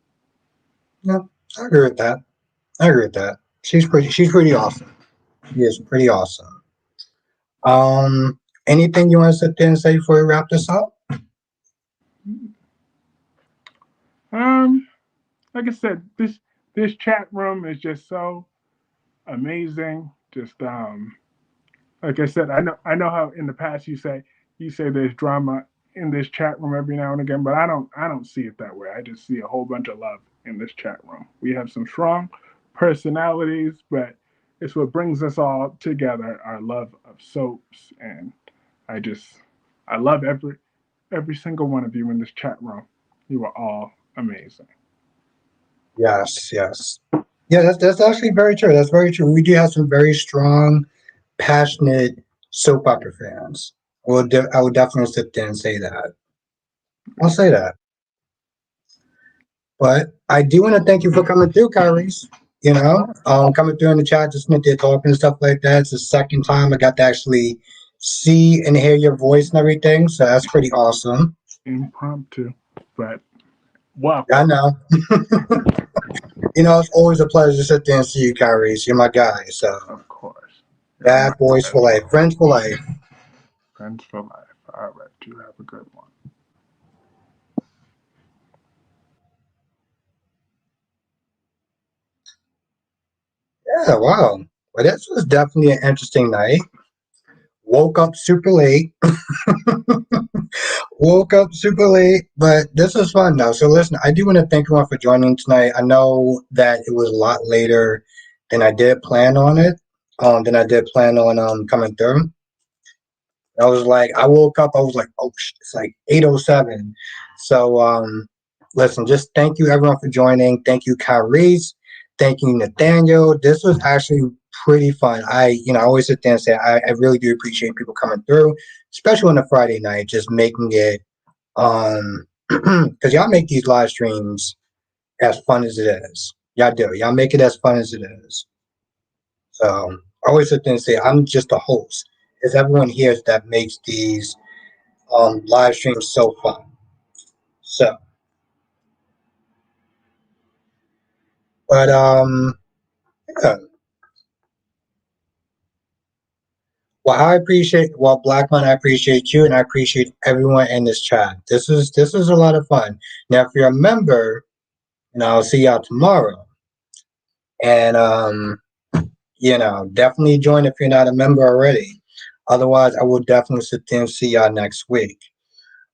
yeah, I agree with that. I agree with that. She's pretty awesome. She is pretty awesome. Anything you want to sit there and say before we wrap this up? Um, like I said, this chat room is just so amazing. Just like I said, I know how in the past you say there's drama in this chat room every now and again, but I don't see it that way. I just see a whole bunch of love in this chat room. We have some strong personalities, but it's what brings us all together, our love of soaps, and I just I love every single one of you in this chat room. You were all amazing. Yes, yes. Yeah, that's actually very true. That's very true. We do have some very strong, passionate soap opera fans. I would definitely sit there and say that. I'll say that. But I do want to thank you for coming through, Kyreese. You Of know, course. coming through in the chat, just sitting there talking and stuff like that. It's the second time I got to actually see and hear your voice and everything. So that's pretty awesome. Impromptu, but I welcome. know. You know, it's always a pleasure to sit there and see you, Kyreese. You're my guy. So Of course. You're my bad boys for life, friends for life. friends for life. All right. You have a good one. Yeah, wow. Well, this was definitely an interesting night. Woke up super late. Woke up super late, but this was fun though. So listen, I do want to thank everyone for joining tonight. I know that it was a lot later than I did plan on it. Than I did plan on coming through. I was like, I woke up, I was like, oh, it's like 8:07. So, listen, just thank you everyone for joining. Thank you, Kyreese. Thank you, Nathanyael. This was actually pretty fun. I always sit there and say, I really do appreciate people coming through, especially on a Friday night, just making it, because y'all make these live streams as fun as it is. Y'all do. Y'all make it as fun as it is. So, I always sit there and say, I'm just a host. It's everyone here that makes these live streams so fun. So, but yeah. Blackman, I appreciate you, and I appreciate everyone in this chat. This is a lot of fun. Now, if you're a member, and I'll see y'all tomorrow. And definitely join if you're not a member already. Otherwise, I will definitely sit there and see y'all next week.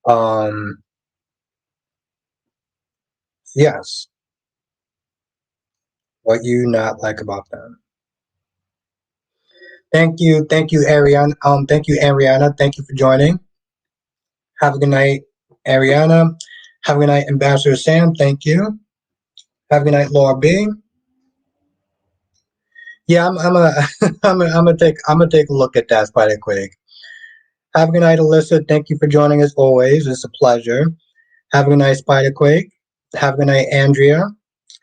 Um, yes. What you not like about them? Thank you, Ariana. Thank you, Ariana. Thank you for joining. Have a good night, Ariana. Have a good night, Ambassador Sam. Thank you. Have a good night, Laura B. Yeah, I'm a, I'm gonna take a look at that quite quick. Have a good night, Alyssa. Thank you for joining as always. It's a pleasure. Have a good night, Spiderquake. Have a good night, Andrea.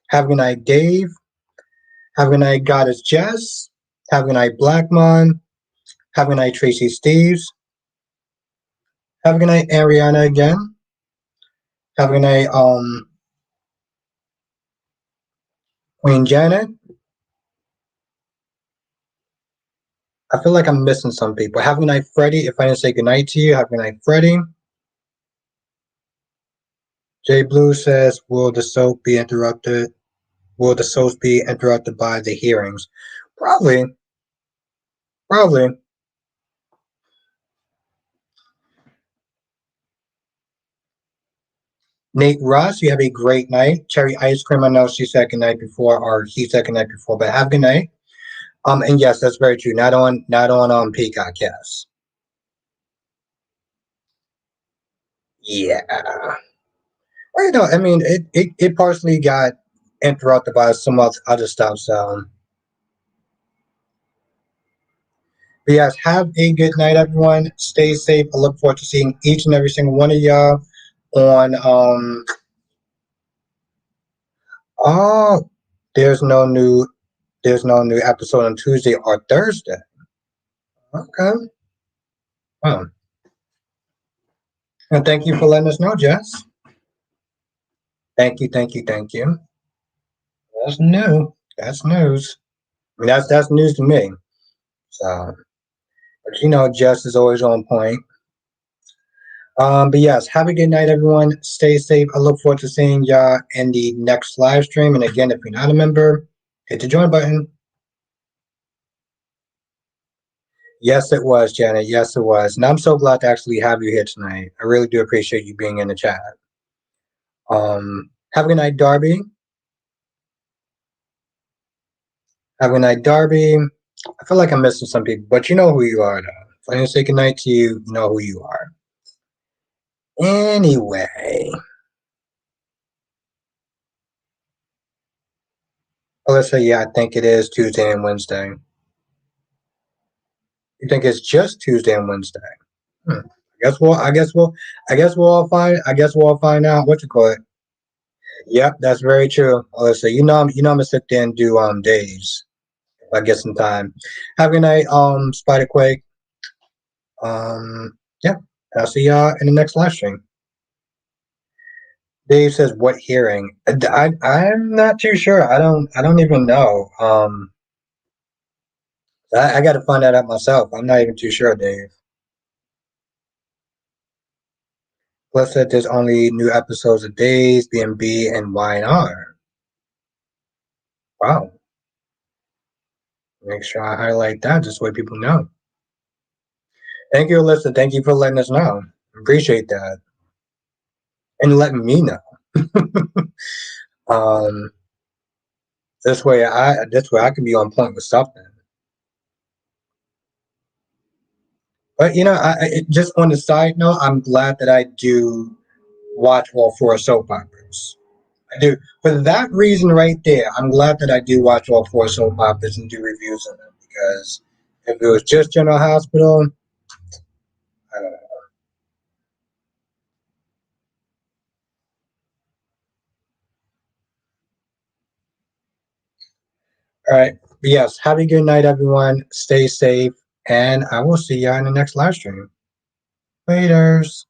Have a good night, Dave. Have a good night, Goddess Jess. Have a good night, Blackmon. Have a good night, Tracy Steves. Have a good night, Ariana again. Have a good night, Queen Janet. I feel like I'm missing some people. Have a good night, Freddie. If I didn't say good night to you, have a good night, Freddie. Jay Blue says, will the soap be interrupted? Will the soaps be interrupted by the hearings? Probably. Probably. Nate Ross, you have a great night. Cherry Ice Cream, I know she said good night before, or he said good night before, but have a good night. And yes, that's very true. Not on Peacock, yes. Yeah. Well, I mean, it partially got interrupted by some other stuff, so. But yes, have a good night, everyone. Stay safe. I look forward to seeing each and every single one of y'all on oh there's no new episode on Tuesday or Thursday. Okay. Oh. And thank you for letting us know, Jess. Thank you, thank you, thank you. That's new. That's news. I mean, that's news to me. So, but Jess is always on point. But yes, have a good night, everyone. Stay safe. I look forward to seeing y'all in the next live stream. And again, if you're not a member, hit the join button. Yes, it was, Janet. Yes, it was. And I'm so glad to actually have you here tonight. I really do appreciate you being in the chat. Have a good night, Darby. Have a good night, Darby. I feel like I'm missing some people, but you know who you are, though. If I didn't say good night to you, you know who you are. Anyway. Alyssa, yeah, I think it is Tuesday and Wednesday. You think it's just Tuesday and Wednesday? I guess we'll all find. I guess we'll all find out what you call it. Yep, that's very true, Alyssa. You know, I'm gonna sit there and do days if I get some time. Have a good night, Spider Quake. Yeah, I'll see y'all in the next live stream. Dave says, "What hearing?" I'm not too sure. I don't even know. I got to find that out myself. I'm not even too sure, Dave. Plus, said there's only new episodes of Days, B&B, and Y&R. Wow. Make sure I highlight that just so people know. Thank you, Alyssa. Thank you for letting us know. Appreciate that. And letting me know. um, this way I can be on point with something. But you know, just on the side note, I'm glad that I do watch all four soap operas. I do. For that reason right there, I'm glad that I do watch all four soap operas and do reviews of them, because if it was just General Hospital, I don't know. All right. But yes, have a good night, everyone. Stay safe, and I will see you in the next live stream. Laters.